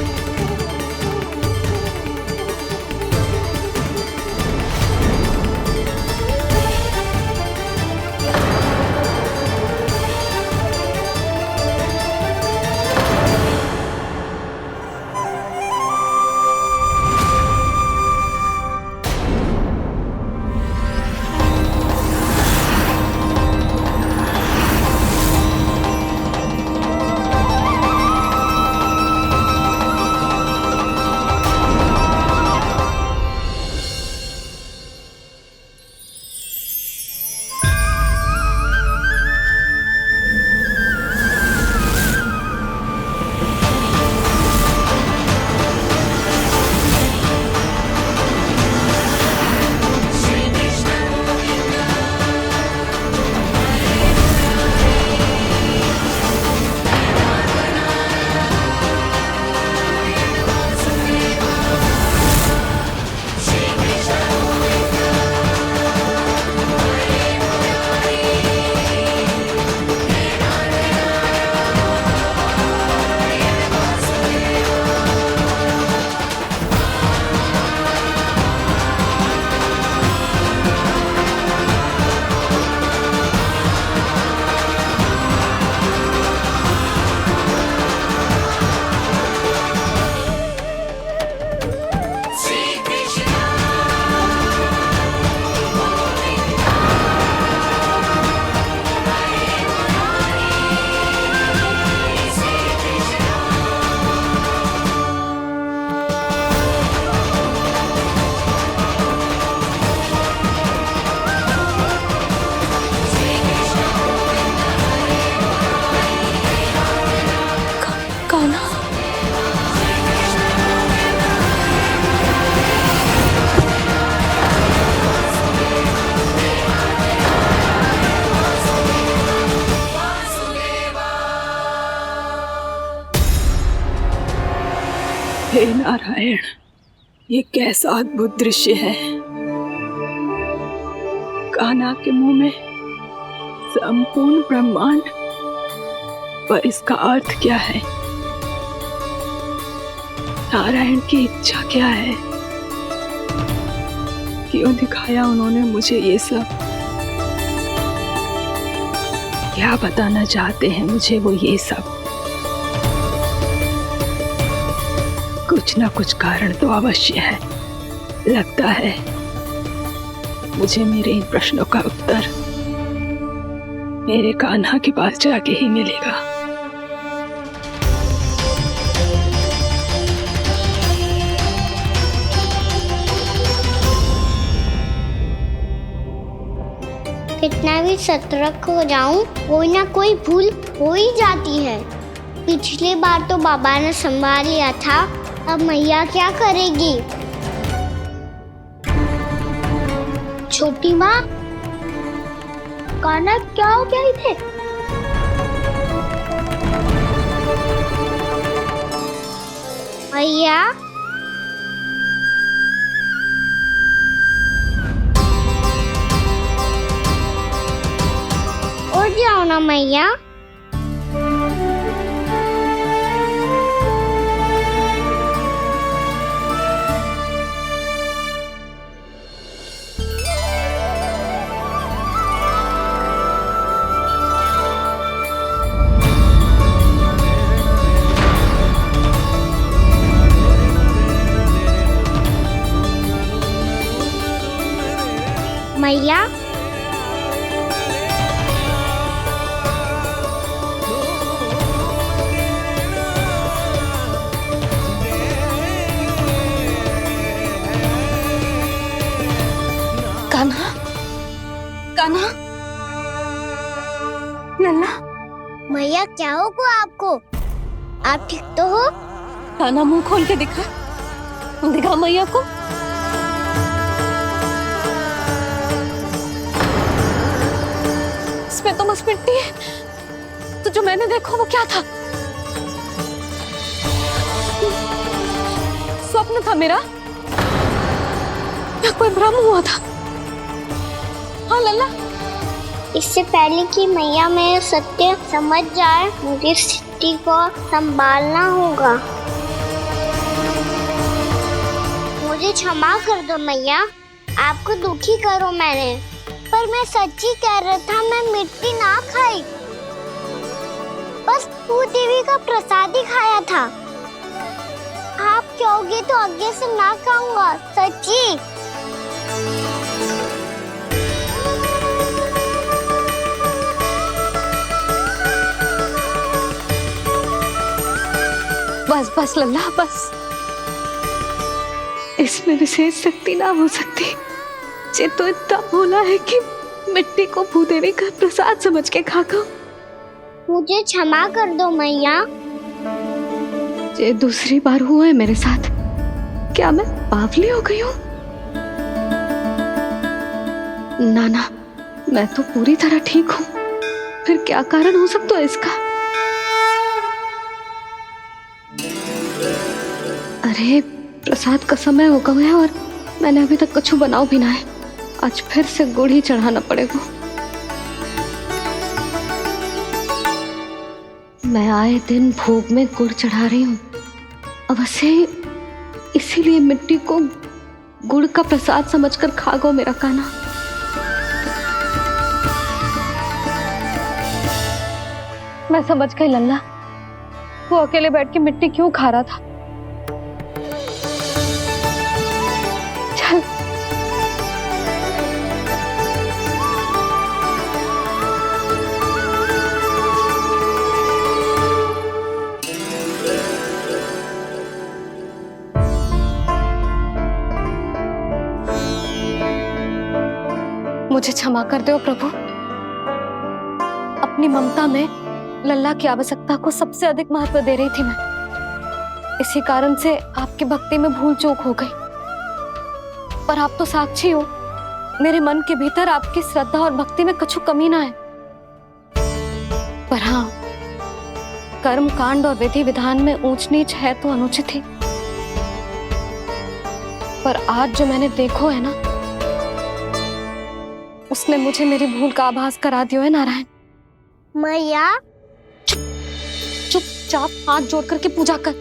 हे नारायण, ये कैसा अद्भुत दृश्य है। कान्हा के मुंह में संपूर्ण ब्रह्मांड, पर इसका अर्थ क्या है? नारायण की इच्छा क्या है? क्यों दिखाया उन्होंने मुझे ये सब? क्या बताना चाहते हैं मुझे वो ये सब? कुछ ना कुछ कारण तो अवश्य है। लगता है मुझे मेरे इन प्रश्नों का उत्तर मेरे कान्हा के पास जाके ही मिलेगा। कितना भी सतर्क हो जाऊं, कोई ना कोई भूल हो ही जाती है। पिछली बार तो बाबा ने संभाल लिया था, अब मैया क्या करेगी? छोटी माँ, कान्हा क्या हो गया इधर? मैया, उठ जाओ ना मैया। मैया, कान्हा, कान्हा, लल्ला। मैया क्या होगा आपको? आप ठीक तो हो? कान्हा मुंह खोल के दिखा, दिखा मैया को। इसमें तो बस मिट्टी है, तो जो मैंने देखा वो क्या था? स्वप्न था मेरा या कोई भ्रम हुआ था? हाँ लल्ला, इससे पहले कि मैया मेरे सत्य समझ जाए, मुझे स्थिति को संभालना होगा। मुझे क्षमा कर दो मैया, आपको दुखी करो मैंने, पर मैं सच्ची कह रहा था, मैं मिट्टी ना खाई, बस तू देवी का प्रसाद ही खाया था। आप कहोगे तो आगे से ना खाऊंगा, सच्ची। बस बस लल्ला, बस। इसमें विशेष शक्ति ना हो सकती। ये तो इतना भोला है कि मिट्टी को भूदेवी का प्रसाद समझ के खागा। मुझे क्षमा कर दो मैया। ये दूसरी बार हुआ है मेरे साथ। क्या मैं बावली हो गई हूँ? ना ना, मैं तो पूरी तरह ठीक हूँ। फिर क्या कारण हो सकता है इसका? अरे प्रसाद का समय हो गया है और मैंने अभी तक कुछ बनाओ भी ना है। आज फिर से गुड़ ही चढ़ाना पड़ेगा। मैं आए दिन भोग में गुड़ चढ़ा रही हूँ, अवश्य इसीलिए मिट्टी को गुड़ का प्रसाद समझकर खागो मेरा कान्हा। मैं समझ गई लल्ला, वो अकेले बैठ के मिट्टी क्यों खा रहा था। चल मुझे क्षमा कर दो प्रभु। अपनी ममता में लल्ला की आवश्यकता को सबसे अधिक महत्व दे रही थी मैं। इसी कारण से आपकी भक्ति में भूल चूक हो गई। पर आप तो साक्षी हो, मेरे मन के भीतर आपकी श्रद्धा और भक्ति में कछु कमी ना है। पर हाँ, कर्म कांड और विधि विधान में ऊंच नीच है तो अनुचित ही। पर आज जो मैंने देखो है ना, उसने मुझे मेरी भूल का आभास करा दियो है नारायण। मैया, चुपचाप हाथ जोड़ करके पूजा कर।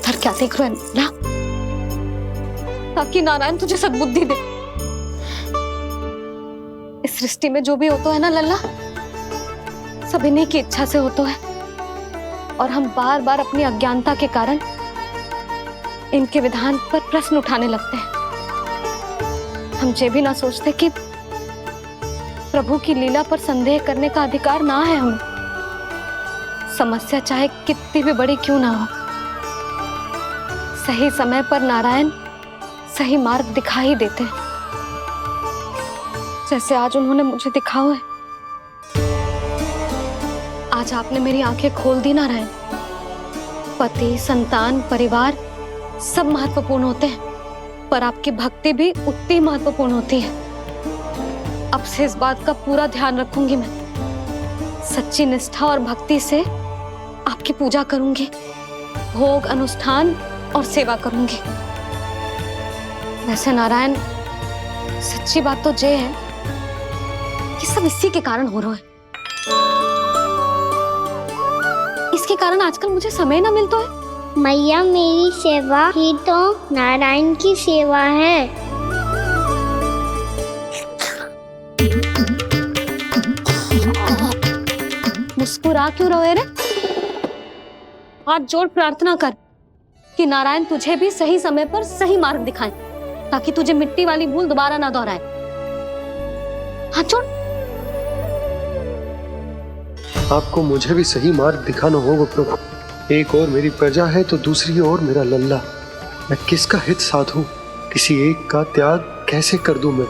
सर क्या देख रहे हैं ना? ताकि नारायण तुझे सद्बुद्धि दे। इस सृष्टि में जो भी होता है ना लल्ला, सब इन्हीं की इच्छा से होता है। और हम बार बार अपनी अज्ञानता के कारण इनके विधान पर प्रश्न उठाने लगते हैं। हम ये भी ना सोचते कि प्रभु की लीला पर संदेह करने का अधिकार ना है हमें। समस्या चाहे कितनी भी बड़ी क्यों ना हो, सही समय पर नारायण सही मार्ग दिखा ही देते हैं, जैसे आज उन्होंने मुझे दिखाओ है। आज आपने मेरी आंखें खोल दी नारायण। पति, संतान, परिवार सब महत्वपूर्ण होते हैं, पर आपकी भक्ति भी उतनी महत्वपूर्ण होती है। अब से इस बात का पूरा ध्यान रखूंगी मैं। सच्ची निष्ठा और भक्ति से आपकी पूजा करूंगी, भोग, अनुष्ठान और सेवा करूंगी। वैसे नारायण, सच्ची बात तो ये है कि सब इसी के कारण हो रहा है। इसके कारण आजकल मुझे समय ना मिलता है। मैया, मेरी सेवा ही तो नारायण की सेवा है। मुस्कुरा क्यों रहे रे? हाथ जोड़ प्रार्थना कर कि नारायण तुझे भी सही समय पर सही मार्ग दिखाएं, ताकि तुझे मिट्टी वाली भूल दोबारा ना दोहराए। हाथ जोड़। आपको मुझे भी सही मार्ग दिखाना होगा प्रभु। एक और मेरी प्रजा है तो दूसरी ओर मेरा लल्ला। मैं किसका हित साधूं? किसी एक का त्याग कैसे कर दूं मैं?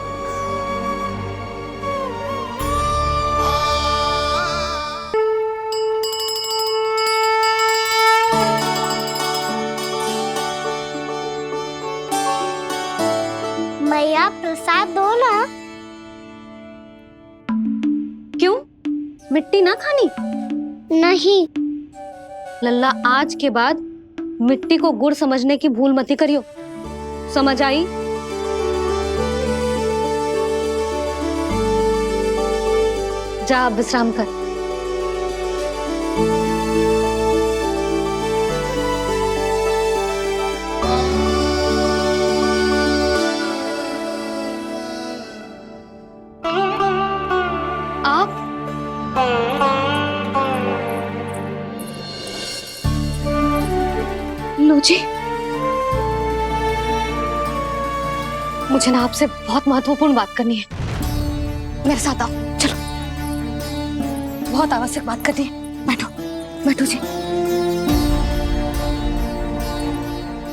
मैया, प्रसाद दो ना। क्यों? मिट्टी ना खानी? नहीं। लल्ला, आज के बाद मिट्टी को गुड़ समझने की भूल मत करियो। समझ आई? जा अब विश्राम कर। लो जी, मुझे ना आपसे बहुत महत्वपूर्ण बात करनी है। मेरे साथ आओ, चलो। बहुत आवश्यक बात करनी है। बैठो, बैठो जी।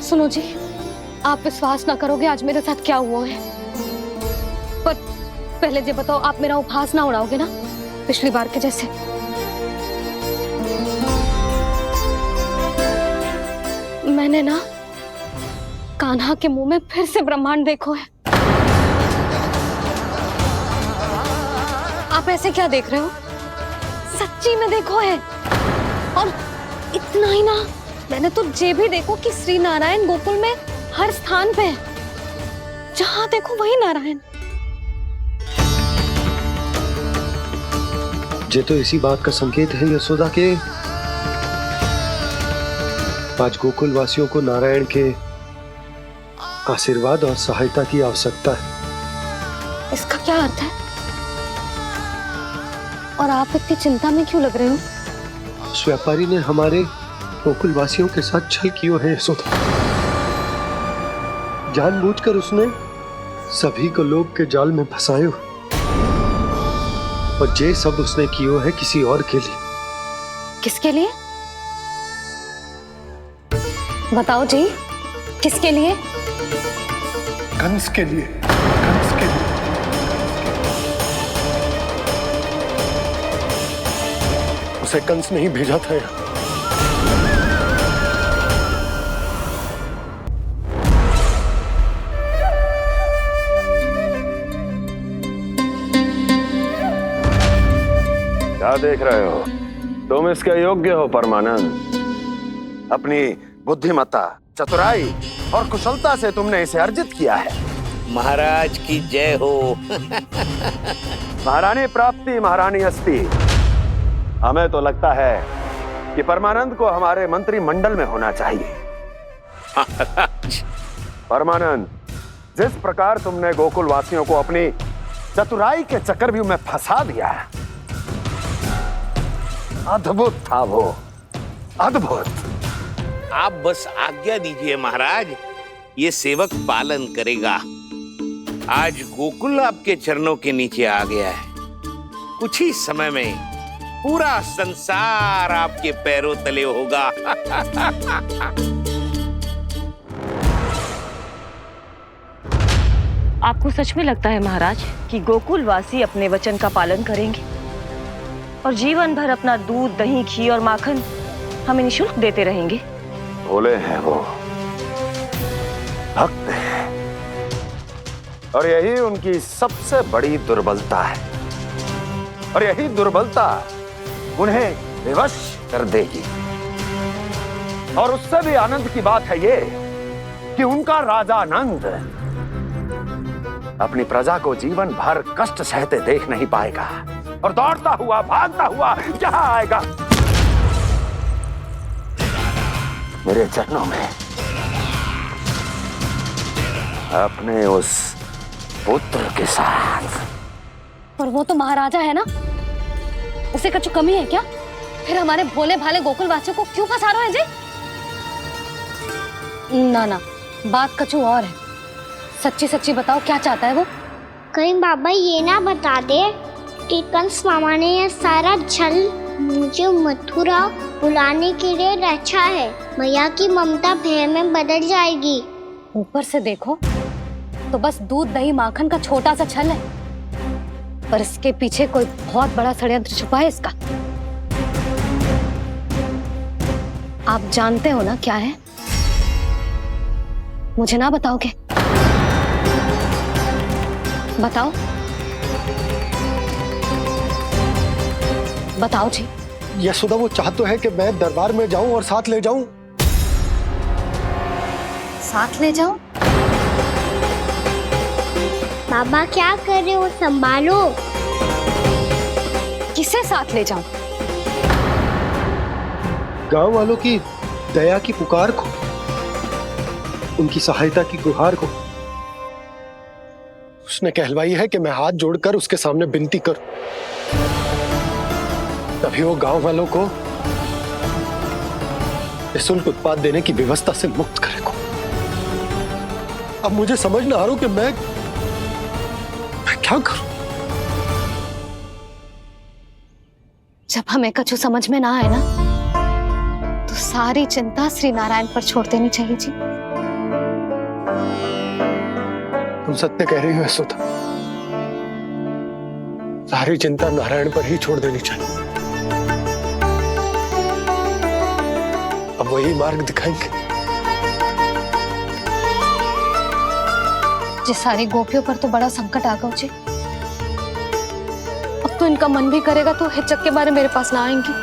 सुनो जी, आप विश्वास ना करोगे आज मेरे साथ क्या हुआ है। पर पहले ये बताओ, आप मेरा उपहास ना उड़ाओगे ना, पिछली बार के जैसे? मैंने ना कान्हा के मुंह में फिर से ब्रह्मांड देखो है। आप ऐसे क्या देख रहे हो? सच्ची में देखो है। और इतना ही ना, मैंने तो ये भी देखो कि श्री नारायण गोकुल में हर स्थान पे है। जहां देखो वही नारायण। ये तो इसी बात का संकेत है यशोदा के आज गोकुल वासियों को नारायण के आशीर्वाद और सहायता की आवश्यकता है। इसका क्या अर्थ है? और आप इतनी चिंता में क्यों लग रहे हो? उस व्यापारी ने हमारे गोकुल वासियों के साथ छल किया है यशोदा। जानबूझकर उसने सभी को लोभ के जाल में फंसायो, और ये सब उसने किया है किसी और के लिए। किसके लिए? बताओ जी, किसके लिए? कंस के लिए। कंस के लिए। उसे कंस नहीं भेजा था यहाँ। क्या देख रहे हो? तुम इसके योग्य हो परमानंद। अपनी बुद्धिमत्ता, चतुराई और कुशलता से तुमने इसे अर्जित किया है। महाराज की जय हो। महारानी प्राप्ति महारानी अस्ति। हमें तो लगता है कि परमानंद को हमारे मंत्रिमंडल में होना चाहिए। परमानंद, जिस प्रकार तुमने गोकुल वासियों को अपनी चतुराई के चक्रव्यूह में फंसा दिया है, अद्भुत था वो, अद्भुत। आप बस आज्ञा दीजिए महाराज, ये सेवक पालन करेगा। आज गोकुल आपके चरणों के नीचे आ गया है। कुछ ही समय में पूरा संसार आपके पैरों तले होगा। आपको सच में लगता है महाराज कि गोकुलवासी अपने वचन का पालन करेंगे और जीवन भर अपना दूध, दही, घी और माखन हमें निःशुल्क देते रहेंगे? भोले हैं वो, भक्त हैं, और यही उनकी सबसे बड़ी दुर्बलता है। और यही दुर्बलता उन्हें विवश कर देगी। और उससे भी आनंद की बात है ये कि उनका राजा नंद अपनी प्रजा को जीवन भर कष्ट सहते देख नहीं पाएगा और दौड़ता हुआ, भागता हुआ यहां आएगा मेरे चरणों में, अपने उस पुत्र के साथ। पर वो तो महाराजा है ना, उसे कुछ कमी है क्या? फिर हमारे भोले भाले गोकुल वासियों को क्यों फंसा रहे हैं जी? ना ना, बात कछु और है। सच्ची सच्ची बताओ, क्या चाहता है वो? कहीं बाबा ये ना बता दे कि कंस मामा ने यह सारा छल मुझे मथुरा बुलाने के लिए रचा है। मैया की ममता भय में बदल जाएगी। ऊपर से देखो तो बस दूध, दही, माखन का छोटा सा छल है, पर इसके पीछे कोई बहुत बड़ा षड्यंत्र छुपा है इसका। आप जानते हो ना क्या है? मुझे ना बताओगे? बताओ बताओ जी। यशोदा, वो चाह तो है कि मैं दरबार में जाऊं और साथ ले जाऊं। साथ ले जाऊं? बाबा क्या कर रहे हो, संभालो। किसे साथ ले जाऊं? गांव वालों की दया की पुकार को, उनकी सहायता की गुहार को। उसने कहलवाई है कि मैं हाथ जोड़कर उसके सामने विनती करूं, तभी वो गांव वालों को निःशुल्क उत्पाद देने की व्यवस्था से मुक्त करेगा। अब मुझे समझ ना आ रहा कि मैं क्या करूं। जब हमें कछु समझ में ना आए ना, तो सारी चिंता श्री नारायण पर छोड़ देनी चाहिए जी। तुम सत्य कह रही हो यशोदा, सारी चिंता नारायण पर ही छोड़ देनी चाहिए। अब वही मार्ग दिखाएंगे। जी सारी गोपियों पर तो बड़ा संकट आ गया जी। अब तो इनका मन भी करेगा तो हिचक के बारे मेरे पास ना आएंगी।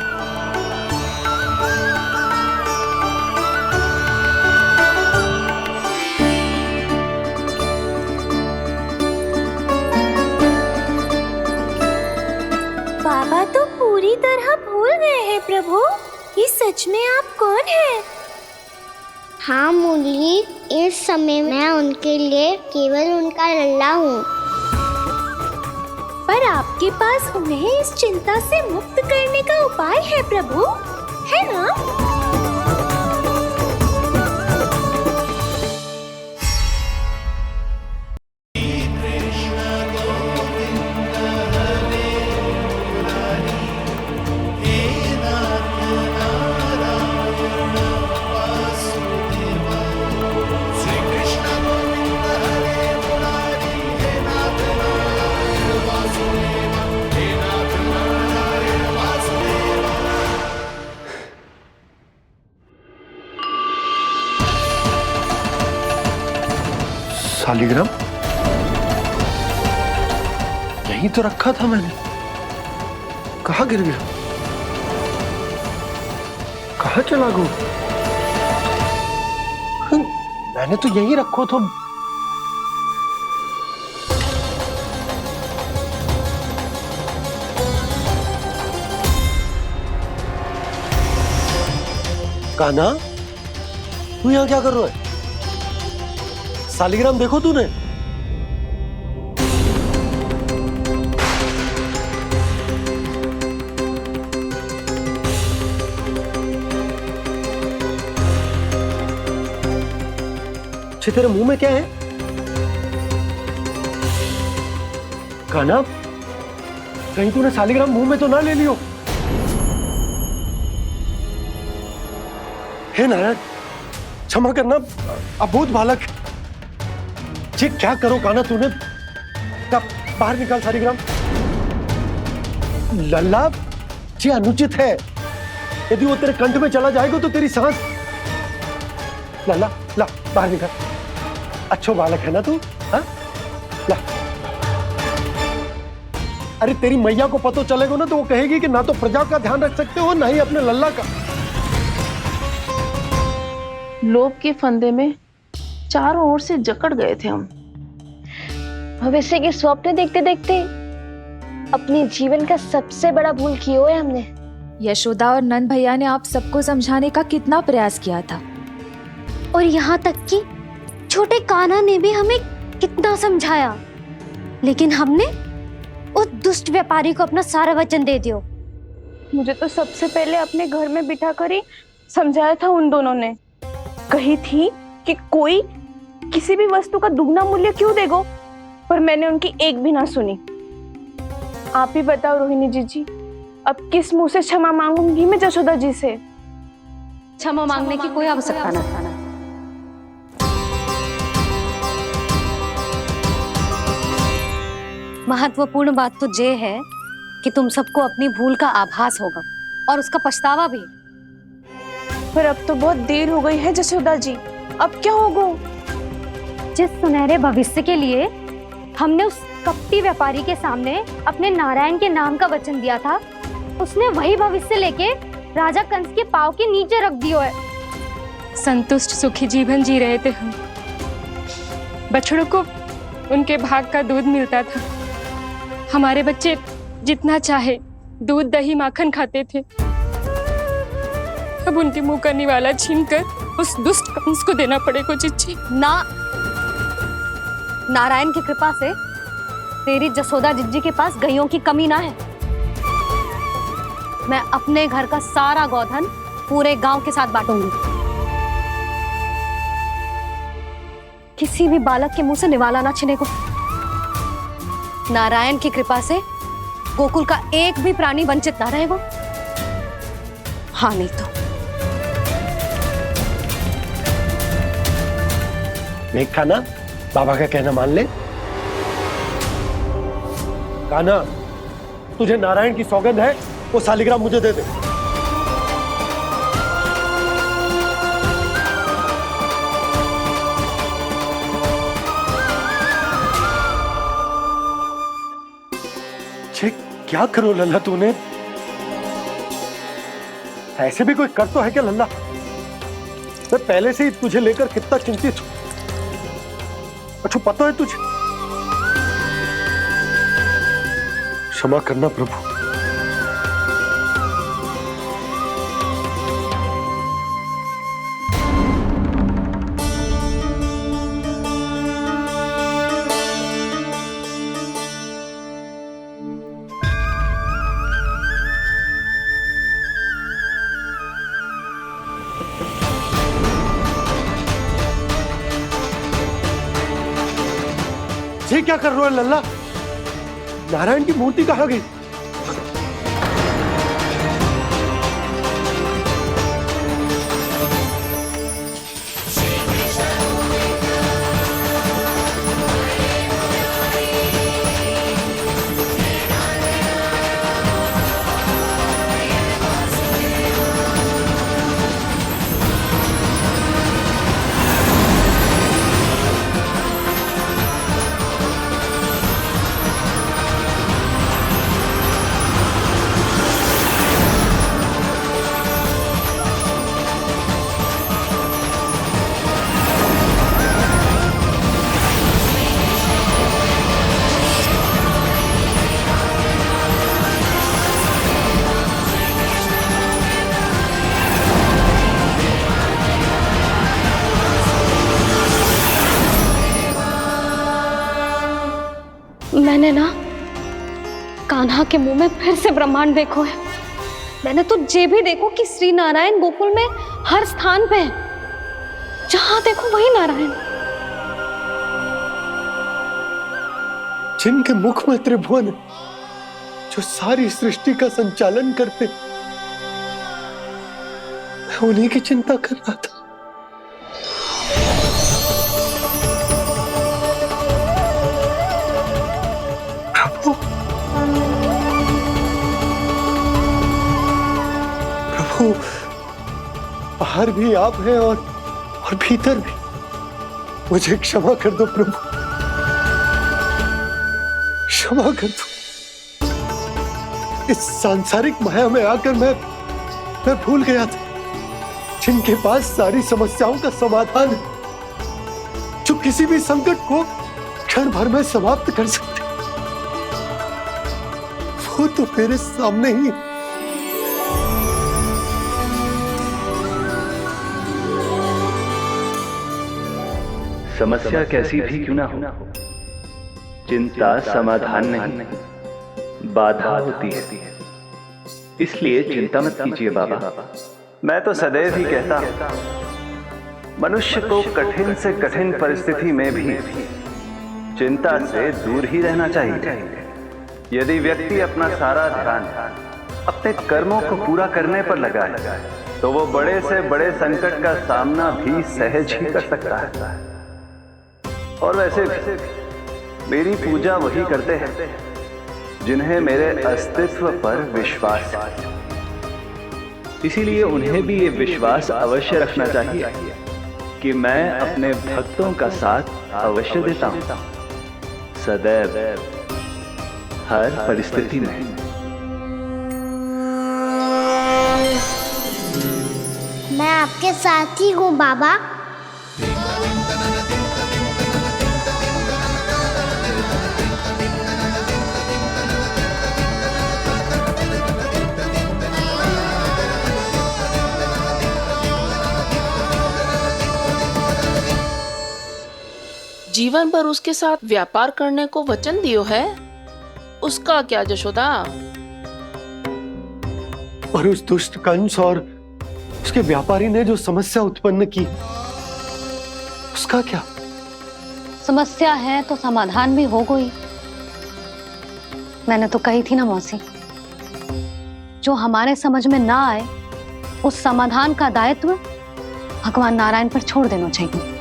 बाबा तो पूरी तरह भूल गए हैं प्रभु, ये सच में आप कौन हैं? हाँ मुरली, इस समय मैं उनके लिए केवल उनका लल्ला हूँ। पर आपके पास उन्हें इस चिंता से मुक्त करने का उपाय है प्रभु, है ना? शालिग्राम यहीं तो रखा था मैंने, कहाँ गिर गया? कहाँ चला गया? मैंने तो यहीं रखो तो। कान्हा, तू यहाँ क्या कर रहा है? शालिग्राम देखो तूने? अच्छे, तेरे मुंह में क्या है? कान्हा, कहीं तूने सालिग्राम मुंह में तो ना ले लियो। हे नारायण, क्षमा करना, अबोध बालक। ये क्या करो कान्हा तूने? क्या बाहर निकाल सालिग्राम। लल्ला, ये अनुचित है। यदि वो तेरे कंठ में चला जाएगा तो तेरी सांस। लल्ला, ला बाहर निकाल। अच्छो बालक है ना तू? हाँ, ला। अरे तेरी मैया को पता चलेगा ना तो वो कहेगी कि ना तो प्रजा का ध्यान रख सकते हो ना ही अपने लल्ला का। लोभ के फंदे में चारों ओर से जकड़ गए थे हम। भविष्य के स्वप्न देखते देखते अपने जीवन का सबसे बड़ा भूल किया है हमने। यशोदा और नंद भैया ने आप सबको समझाने का कितना प्रयास किया था, और यहाँ तक कि छोटे कान्हा ने भी हमें कितना समझाया, लेकिन हमने उस दुष्ट व्यापारी को अपना सारा वचन दे दिया। मुझे तो सबसे पहले अपने घर में बिठा कर ही समझाया था उन दोनों ने। कही थी कि कोई किसी भी वस्तु का दुगना मूल्य क्यों देगो, पर मैंने उनकी एक भी ना सुनी। आप ही बताओ रोहिणी जी, अब किस मुंह से क्षमा मांगूंगी मैं जशोदा जी से? क्षमा मांगने की कोई आवश्यकता नहीं। महत्वपूर्ण बात तो ये है कि तुम सबको अपनी भूल का आभास होगा और उसका पछतावा भी। पर अब तो बहुत देर हो गई है जशोदा जी, अब क्या होगा? जिस सुनहरे भविष्य के लिए हमने उस कपटी व्यापारी के सामने अपने नारायण के नाम का वचन दिया था, उसने वही भविष्य लेके राजा कंस के पांव के नीचे रख दिया है। संतुष्ट सुखी जीवन जी रहे थे हम। बछड़ों को उनके भाग का दूध मिलता था। हमारे बच्चे जितना चाहे दूध दही माखन खाते थे। अब उनके मुंह का निवाला छीनकर उस दुष्ट कंस को देना पड़ेगा चिच्ची। ना, नारायण की कृपा से तेरी जसोदा जिज्जी के पास गायों की कमी ना है। मैं अपने घर का सारा गोधन पूरे गांव के साथ बांटूंगी। किसी भी बालक के मुंह से निवाला ना छिने को। नारायण की कृपा से गोकुल का एक भी प्राणी वंचित ना रहेगा। हाँ नहीं तो देख कान्हा, बाबा का कहना मान ले। कान्हा, तुझे नारायण की सौगंध है, वो सालिग्राम मुझे दे दे। छे, क्या करो लल्ला तूने? ऐसे भी कोई कर तो है क्या लल्ला? मैं पहले से ही तुझे लेकर कितना चिंतित हूं। अच्छा पता है तुझे? क्षमा करना प्रभु। ये क्या कर रहे हो लल्ला? नारायण की मूर्ति कहाँ गई? मैंने ना कान्हा के मुंह में फिर से ब्रह्मांड देखो है। मैंने तो ये भी देखो कि श्री नारायण गोकुल में हर स्थान पे है। जहां देखो वही नारायण। जिनके मुख में त्रिभुवन, जो सारी सृष्टि का संचालन करते, मैं उन्हीं की चिंता कर रहा था। प्रभु, प्रभु, बाहर भी आप हैं और भीतर भी। मुझे क्षमा कर दो प्रभु, क्षमा कर दो। इस सांसारिक माया में आकर मैं भूल गया था जिनके पास सारी समस्याओं का समाधान है, जो किसी भी संकट को क्षण भर में समाप्त कर सकते, वो तो मेरे सामने ही। समस्या कैसी भी क्यों ना हो, चिंता समाधान नहीं, बाधा होती है। इसलिए चिंता मत कीजिए बाबा। मैं तो सदैव ही कहता हूं, मनुष्य को कठिन से कठिन परिस्थिति में भी चिंता से दूर ही रहना चाहिए। यदि व्यक्ति अपना सारा ध्यान अपने कर्मों को पूरा करने पर लगाए, तो वो बड़े से बड़े संकट का सामना भी सहज ही कर सकता है। और वैसे मेरी पूजा वही करते हैं जिन्हें मेरे अस्तित्व पर विश्वास है। इसीलिए उन्हें भी ये विश्वास अवश्य रखना चाहिए कि मैं अपने भक्तों का साथ अवश्य देता हूं, सदैव, हर परिस्थिति में। मैं आपके साथ ही हूँ बाबा। जीवन भर उसके साथ व्यापार करने को वचन दियो है, उसका क्या जशोदा? और उस दुष्ट कंस और उसके व्यापारी ने जो समस्या उत्पन्न की, उसका क्या? समस्या है तो समाधान भी हो गई। मैंने तो कही थी ना मौसी, जो हमारे समझ में ना आए उस समाधान का दायित्व भगवान नारायण पर छोड़ देना चाहिए।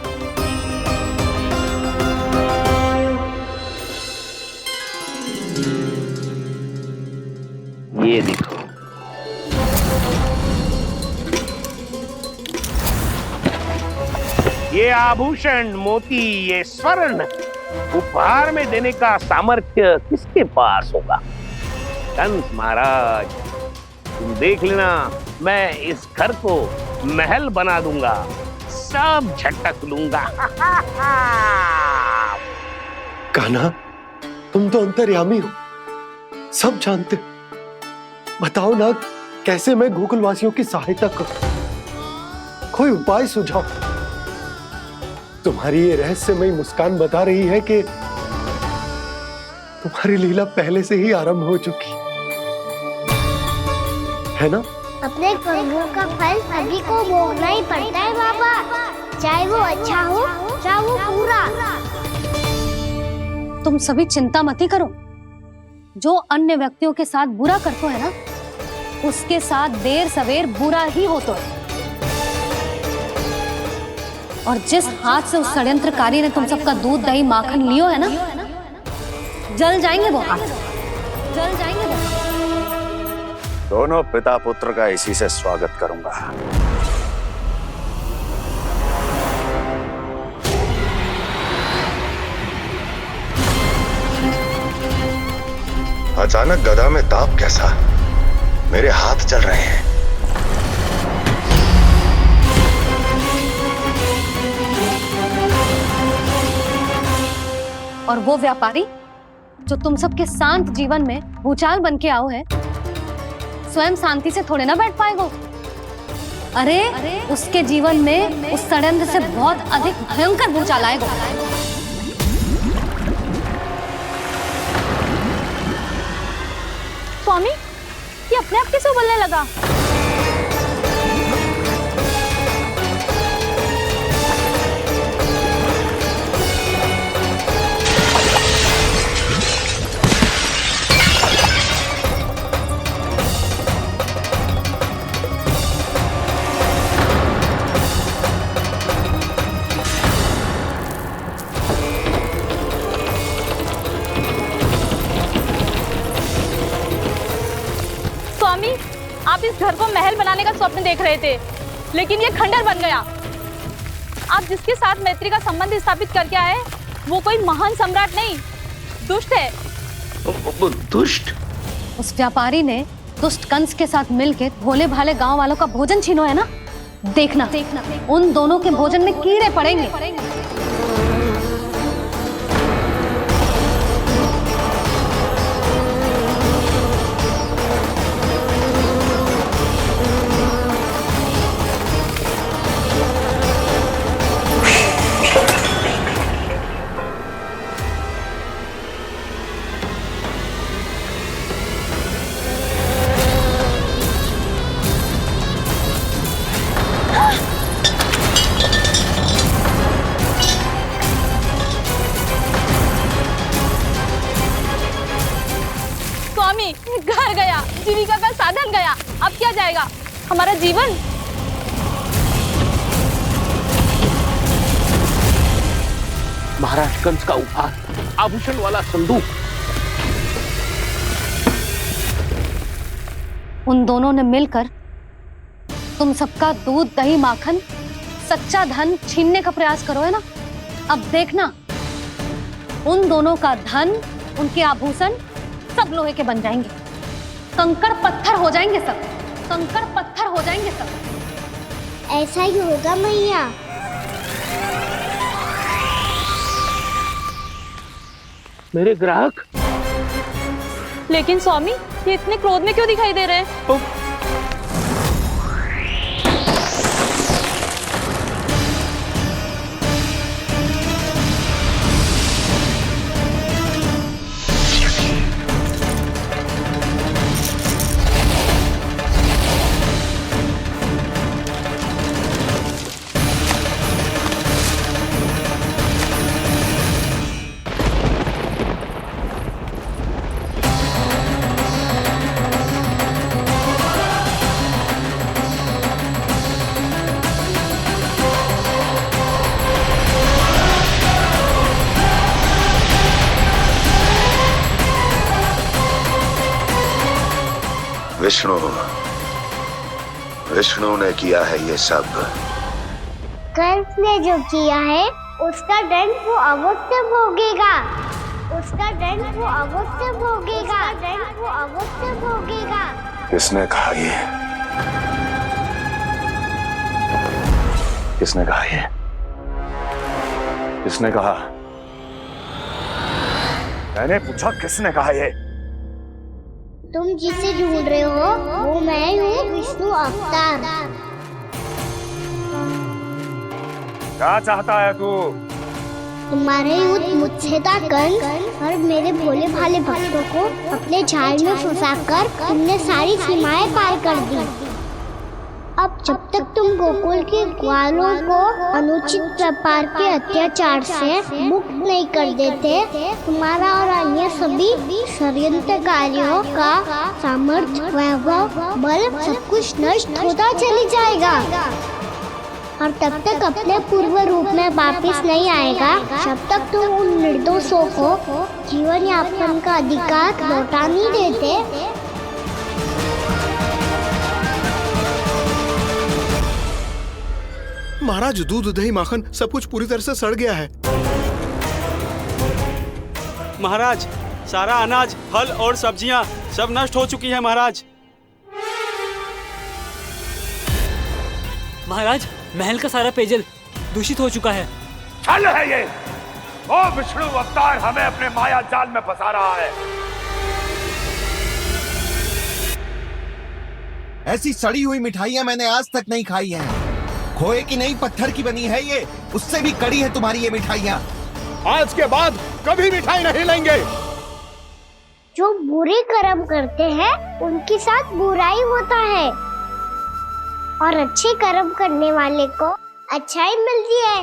ये देखो, ये आभूषण, मोती, ये स्वर्ण उपहार में देने का सामर्थ्य किसके पास होगा? कंस महाराज, तुम देख लेना, मैं इस घर को महल बना दूंगा, सब झटक लूंगा। कान्हा, तुम तो अंतर्यामी हो, सब जानते हो। बताओ ना, कैसे मैं गोकुलवासियों की सहायता करूं? कोई उपाय सुझाओ। तुम्हारी ये रहस्यमयी मुस्कान बता रही है कि तुम्हारी लीला पहले से ही आरंभ हो चुकी है ना? अपने कर्मों का फल सभी को भोगना ही पड़ता है बाबा, चाहे वो अच्छा हो चाहे वो बुरा। तुम सभी चिंता मत ही करो। जो अन्य व्यक्तियों के साथ बुरा करते है ना, उसके साथ देर सवेर बुरा ही होता है। और जिस हाथ से उस षड्यंत्रकारी ने तुम सबका दूध दही माखन लियो है ना, जल जाएंगे वो हाथ, जल जाएंगे वो। दोनों पिता पुत्र का इसी से स्वागत करूंगा। अचानक गदा में ताप कैसा? मेरे हाथ चल रहे हैं। और वो व्यापारी जो तुम सबके शांत जीवन में भूचाल बन के आओ है, स्वयं शांति से थोड़े ना बैठ पाएगा। अरे उसके जीवन में उस षड्यंत्र से बहुत अधिक भयंकर भूचाल आएगा। स्वामी, ये अपने आप कैसे बोलने लगा? इस घर को महल बनाने का स्वप्न देख रहे थे, लेकिन ये खंडर बन गया। आप जिसके साथ मैत्री का संबंध स्थापित करके आए, वो कोई महान सम्राट नहीं, दुष्ट है। दुष्ट? उस व्यापारी ने दुष्ट कंस के साथ मिलकर भोले भाले गांव वालों का भोजन छीनो है ना। देखना उन दोनों के भोजन में कीड़े पड़ेंगे। स्वामी, घर गया, जीविका का साधन गया, अब क्या जाएगा हमारा जीवन? महाराज कंस का उपहार, आभूषण वाला संदूक। उन दोनों ने मिलकर तुम सबका दूध दही माखन सच्चा धन छीनने का प्रयास करो है ना। अब देखना उन दोनों का धन, उनके आभूषण सब लोहे के बन जाएंगे, कंकड़ पत्थर हो जाएंगे सब, कंकड़ पत्थर हो जाएंगे सब। ऐसा ही होगा मैया। मेरे ग्राहक? लेकिन स्वामी, ये इतने क्रोध में क्यों दिखाई दे रहे हैं? विष्णु ने किया है ये सब। कंस ने जो किया है उसका दंड वो अवश्य भोगेगा, उसका दंड वो अवश्य भोगेगा, दंड वो अवश्य भोगेगा। किसने कहा ये? किसने कहा ये? किसने कहा? मैंने पूछा किसने कहा ये? तुम जिसे ढूंढ रहे हो वो मैं हूँ, विष्णु अवतार। क्या चाहता है तू? तुम्हारे युद्ध मुझसे था कंस, और मेरे भोले भाले भक्तों को अपने जाल में फंसाकर तुमने सारी सीमाएं पार कर दी। अब जब तक तुम गोकुल के ग्वालों को अनुचित प्रकार के अत्याचार से मुक्त नहीं कर देते, तुम्हारा और अन्य सभी षड्यंत्रकारियों का सामर्थ्य, वैभव, बल सब कुछ नष्ट होता चली जाएगा, और तब तक अपने पूर्व रूप में वापस नहीं आएगा जब तक तुम उन निर्दोषों को जीवन यापन का अधिकार लौटा नहीं देते। महाराज, दूध दही माखन सब कुछ पूरी तरह से सड़ गया है। महाराज, सारा अनाज, फल और सब्जियां सब नष्ट हो चुकी है महाराज। महाराज, महल का सारा पेयजल दूषित हो चुका है। छल है ये। वो विष्णु अवतार हमें अपने माया जाल में फंसा रहा है। ऐसी सड़ी हुई मिठाइयां मैंने आज तक नहीं खाई हैं। खोए की नहीं, पत्थर की बनी है ये, उससे भी कड़ी है तुम्हारी ये मिठाइयां। आज के बाद कभी मिठाई नहीं लेंगे। जो बुरे कर्म करते हैं उनके साथ बुराई होता है, और अच्छे कर्म करने वाले को अच्छाई मिलती है।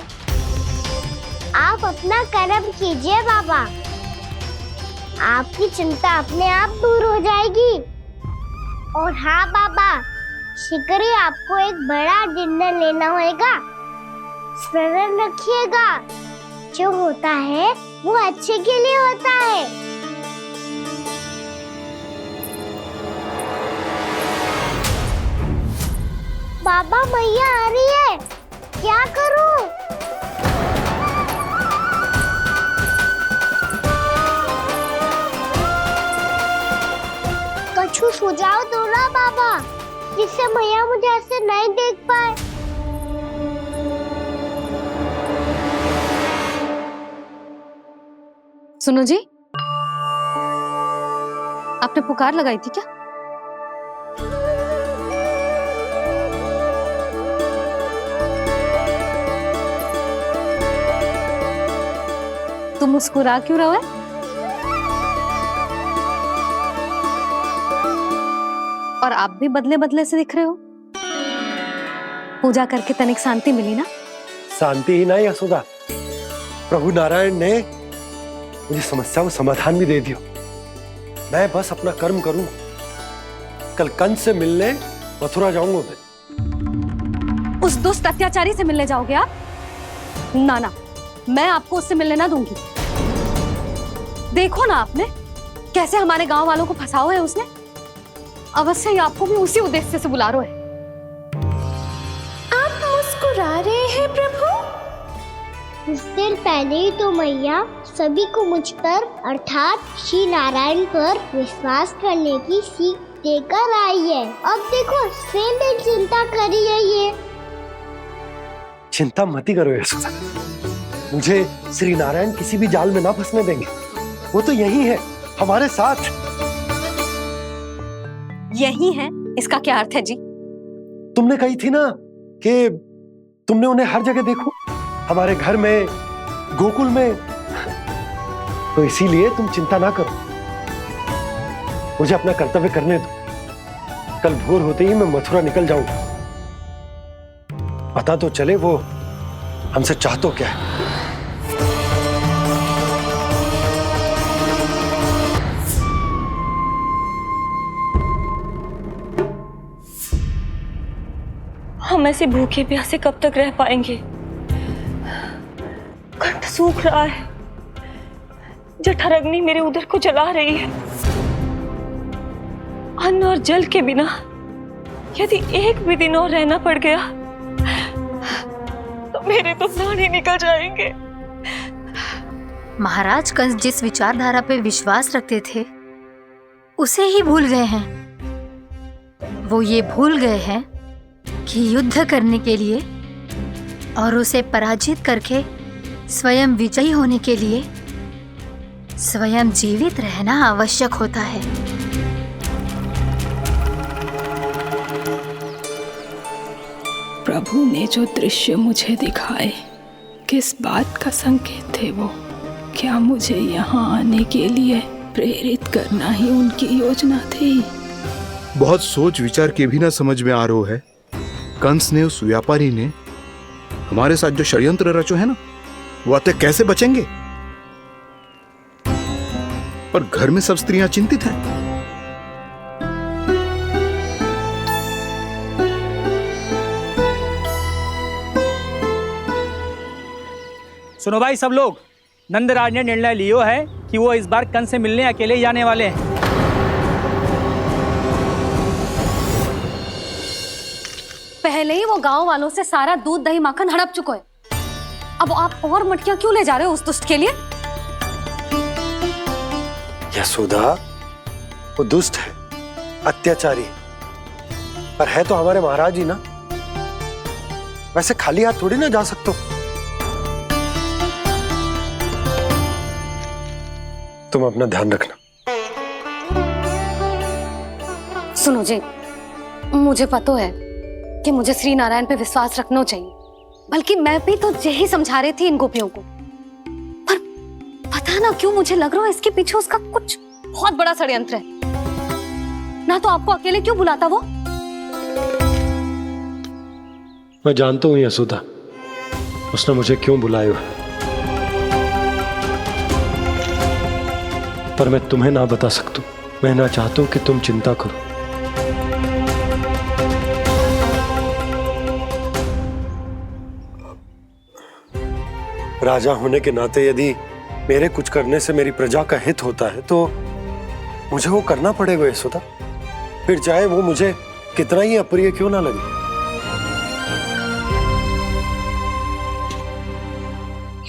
आप अपना कर्म कीजिए बाबा, आपकी चिंता अपने आप दूर हो जाएगी। और हाँ बाबा, शीघ्र ही आपको एक बड़ा निर्णय लेना होगा। स्मरण रखिएगा, जो होता है वो अच्छे के लिए होता है। बाबा मैया आ रही है, क्या करूं? कुछ सुझाव दो ना बाबा, जिससे मैया मुझे ऐसे नहीं देख पाए। सुनो जी, आपने पुकार लगाई थी क्या? तुम मुस्कुरा क्यों रहे हो? और आप भी बदले बदले से दिख रहे हो। पूजा करके तनिक शांति मिली ना? शांति ही नहीं यशोदा, प्रभु नारायण ने मुझे समस्या को समाधान भी दे दिया। मैं बस अपना कर्म करूं। कल कंस से मिलने मथुरा जाऊंगा मैं। उस दुष्ट अत्याचारी से मिलने जाओगे आप? ना ना, मैं आपको उससे मिलने ना दूंगी। देखो ना आपने कैसे हमारे गांव वालों को फंसाओ है उसने। अवश्य ही आपको भी उसी उद्देश्य से बुला रहा है। आप मुस्कुरा रहे हैं प्रभु? कुछ देर पहले ही तो मैया सभी को मुझ पर अर्थात श्री नारायण पर विश्वास करने की सीख देकर आई है। अब देखो स्वयं भी चिंता करी है ये। चिंता मत ही करो यशोदा, मुझे श्री नारायण किसी भी जाल में ना फंसने देंगे। वो तो यही है हमारे साथ। यही है, इसका क्या अर्थ है जी? तुमने कही थी ना कि तुमने उन्हें हर जगह देखो, हमारे घर में, गोकुल में। तो इसीलिए तुम चिंता ना करो, मुझे अपना कर्तव्य करने दो। कल भोर होते ही मैं मथुरा निकल जाऊंगा। पता तो चले वो हमसे चाहतो क्या है। हम ऐसे भूखे प्यासे कब तक रह पाएंगे? कंठ सूख रहा है, जठराग्नि मेरे उदर को जला रही है। अन्न और जल के बिना यदि एक भी दिन और रहना पड़ गया तो मेरे तो प्राण ही निकल जाएंगे। महाराज कंस जिस विचारधारा पे विश्वास रखते थे उसे ही भूल गए हैं। वो ये भूल गए हैं कि युद्ध करने के लिए और उसे पराजित करके स्वयं विजयी होने के लिए स्वयं जीवित रहना आवश्यक होता है। प्रभु ने जो दृश्य मुझे दिखाए, किस बात का संकेत थे वो? क्या मुझे यहाँ आने के लिए प्रेरित करना ही उनकी योजना थी? बहुत सोच विचार के भी ना समझ में आ रहा है। कंस ने, उस व्यापारी ने हमारे साथ जो षड्यंत्र रचो है ना, वो आते कैसे बचेंगे? पर घर में सब स्त्रियां चिंतित हैं। सुनो भाई सब लोग, नंदराज ने निर्णय लियो है कि वो इस बार कंस से मिलने अकेले ही आने वाले हैं। पहले ही वो गांव वालों से सारा दूध दही माखन हड़प चुका है। अब आप और मटकियां क्यों ले जा रहे हो उस दुष्ट के लिए? यशोदा, वो दुष्ट है, अत्याचारी, पर है तो हमारे महाराज ही ना। वैसे खाली हाथ थोड़ी ना जा सकते हो। तुम अपना ध्यान रखना। सुनो जी, मुझे पता है कि मुझे श्री नारायण पे विश्वास रखना चाहिए, बल्कि मैं भी तो यही समझा रही थी इन गोपियों को। पर पता ना क्यों मुझे लग रहा है इसके पीछे उसका कुछ बहुत बड़ा षड्यंत्र है। ना तो आपको अकेले क्यों बुलाता वो? मैं जानता हूं यशोदा, उसने मुझे क्यों बुलाया, पर मैं तुम्हें ना बता सकता। मैं ना चाहता हूं कि तुम चिंता करो। राजा होने के नाते यदि मेरे कुछ करने से मेरी प्रजा का हित होता है तो मुझे वो करना पड़ेगा यशोदा, फिर चाहे वो मुझे कितना ही अप्रिय क्यों ना लगे।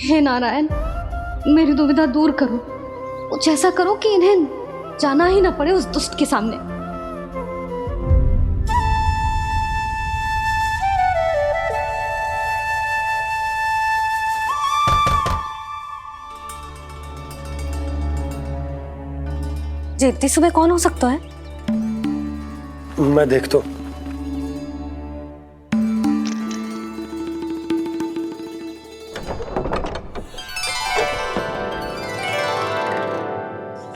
हे नारायण, मेरी दुविधा दूर करो। कुछ ऐसा करो कि इन्हें जाना ही ना पड़े उस दुष्ट के सामने। जी इतनी सुबह कौन हो सकता है? मैं देखता हूं।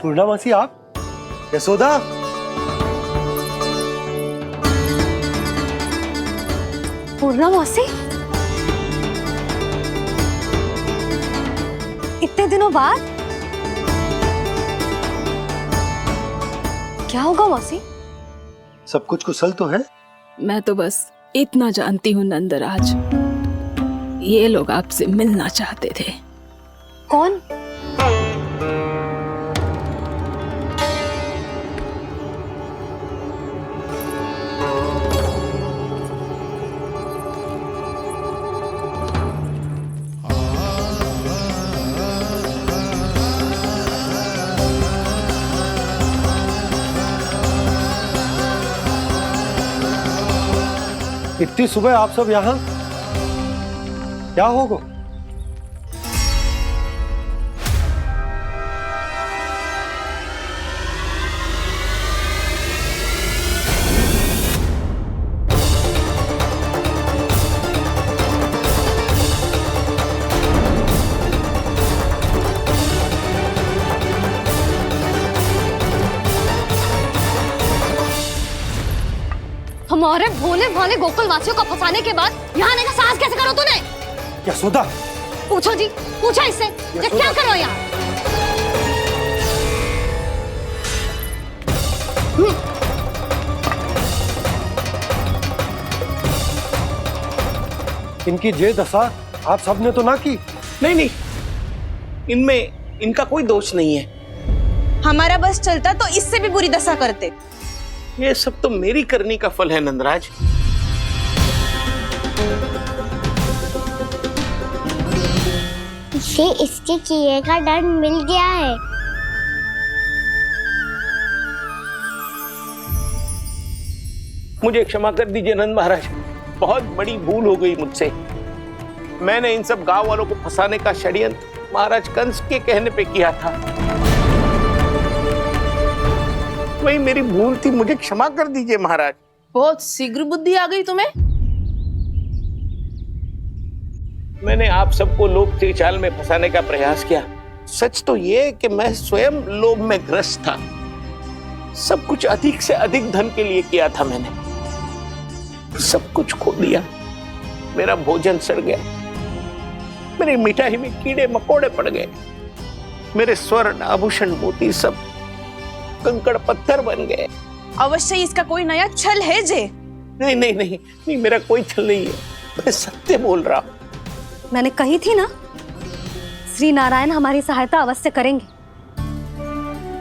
पूर्णा मासी, आप? यशोदा? पूर्णा मासी, इतने दिनों बाद? क्या होगा मासी? सब कुछ कुशल तो है? मैं तो बस इतना जानती हूँ नंदराज, ये लोग आपसे मिलना चाहते थे। कौन? इतनी सुबह आप सब यहाँ? क्या होगा? हमारे भोले भाले गोकुलवासियों को फंसाने के बाद यहाँ आने का साहस कैसे करो तूने? यशोदा! पूछो जी, पूछो इससे, ये क्या करो यहाँ? इनकी जे दशा आप सबने तो ना की? नहीं नहीं, इनमें इनका कोई दोष नहीं है। हमारा बस चलता तो इससे भी बुरी दशा करते। ये सब तो मेरी करनी का फल है नंदराज। इसे इसके किए का दंड मिल गया है। मुझे क्षमा कर दीजिए नंद महाराज, बहुत बड़ी भूल हो गई मुझसे। मैंने इन सब गांव वालों को फंसाने का षड्यंत्र महाराज कंस के कहने पे किया था। वही मेरी भूल थी, मुझे क्षमा कर दीजिए महाराज। बहुत शीघ्र बुद्धि आ गई तुम्हें। मैंने आप सबको लोभ के जाल में फंसाने का प्रयास किया। सच तो ये कि मैं स्वयं लोभ में ग्रस्त था। सब कुछ अधिक से अधिक धन के लिए किया था मैंने। सब कुछ खो दिया। मेरा भोजन सड़ गया, मेरी मिठाई में कीड़े मकोड़े पड़ गए, मेरे स्वर्ण आभूषण मोती सब कंकड़ पत्थर बन गए। अवश्य इसका कोई नया छल है जे। नहीं नहीं नहीं नहीं, मेरा कोई छल नहीं है, मैं सत्य बोल रहा हूं। मैंने कही थी ना, श्री नारायण हमारी सहायता अवश्य करेंगे।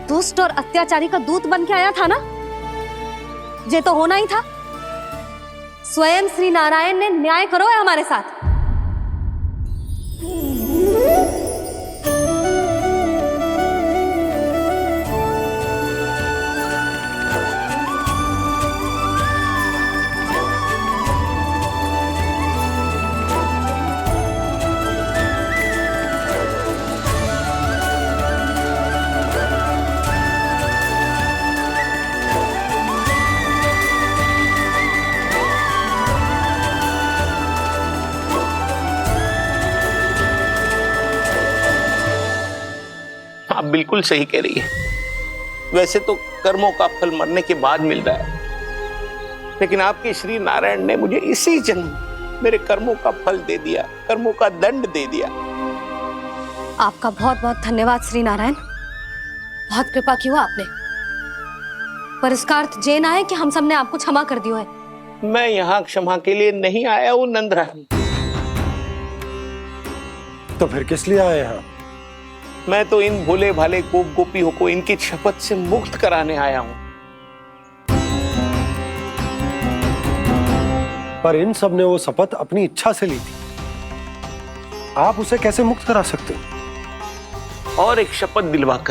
दुष्ट और अत्याचारी का दूत बन के आया था ना, ये तो होना ही था। स्वयं श्री नारायण ने न्याय करो है हमारे साथ। आप बिल्कुल सही कह रही है। वैसे तो कर्मों का फल मरने के बाद मिल रहा है, लेकिन आपके श्री नारायण ने मुझे इसी जन्म मेरे कर्मों का फल दे दिया, कर्मों का दंड दे दिया। आपका बहुत बहुत धन्यवाद श्री नारायण, बहुत कृपा की हो आपने। पर इसका अर्थ ये ना है कि हम सबने आपको क्षमा कर दिया है। मैं यहाँ क्षमा के लिए नहीं आया हूँ नंदरानी। तो फिर किस लिए आए हैं? मैं तो इन भोले भाले गोप गोपियों को इनकी शपथ से मुक्त कराने आया हूं। पर इन सब ने वो शपथ अपनी इच्छा से ली थी। आप उसे कैसे मुक्त करा सकते हैं? और एक शपथ दिलवाकर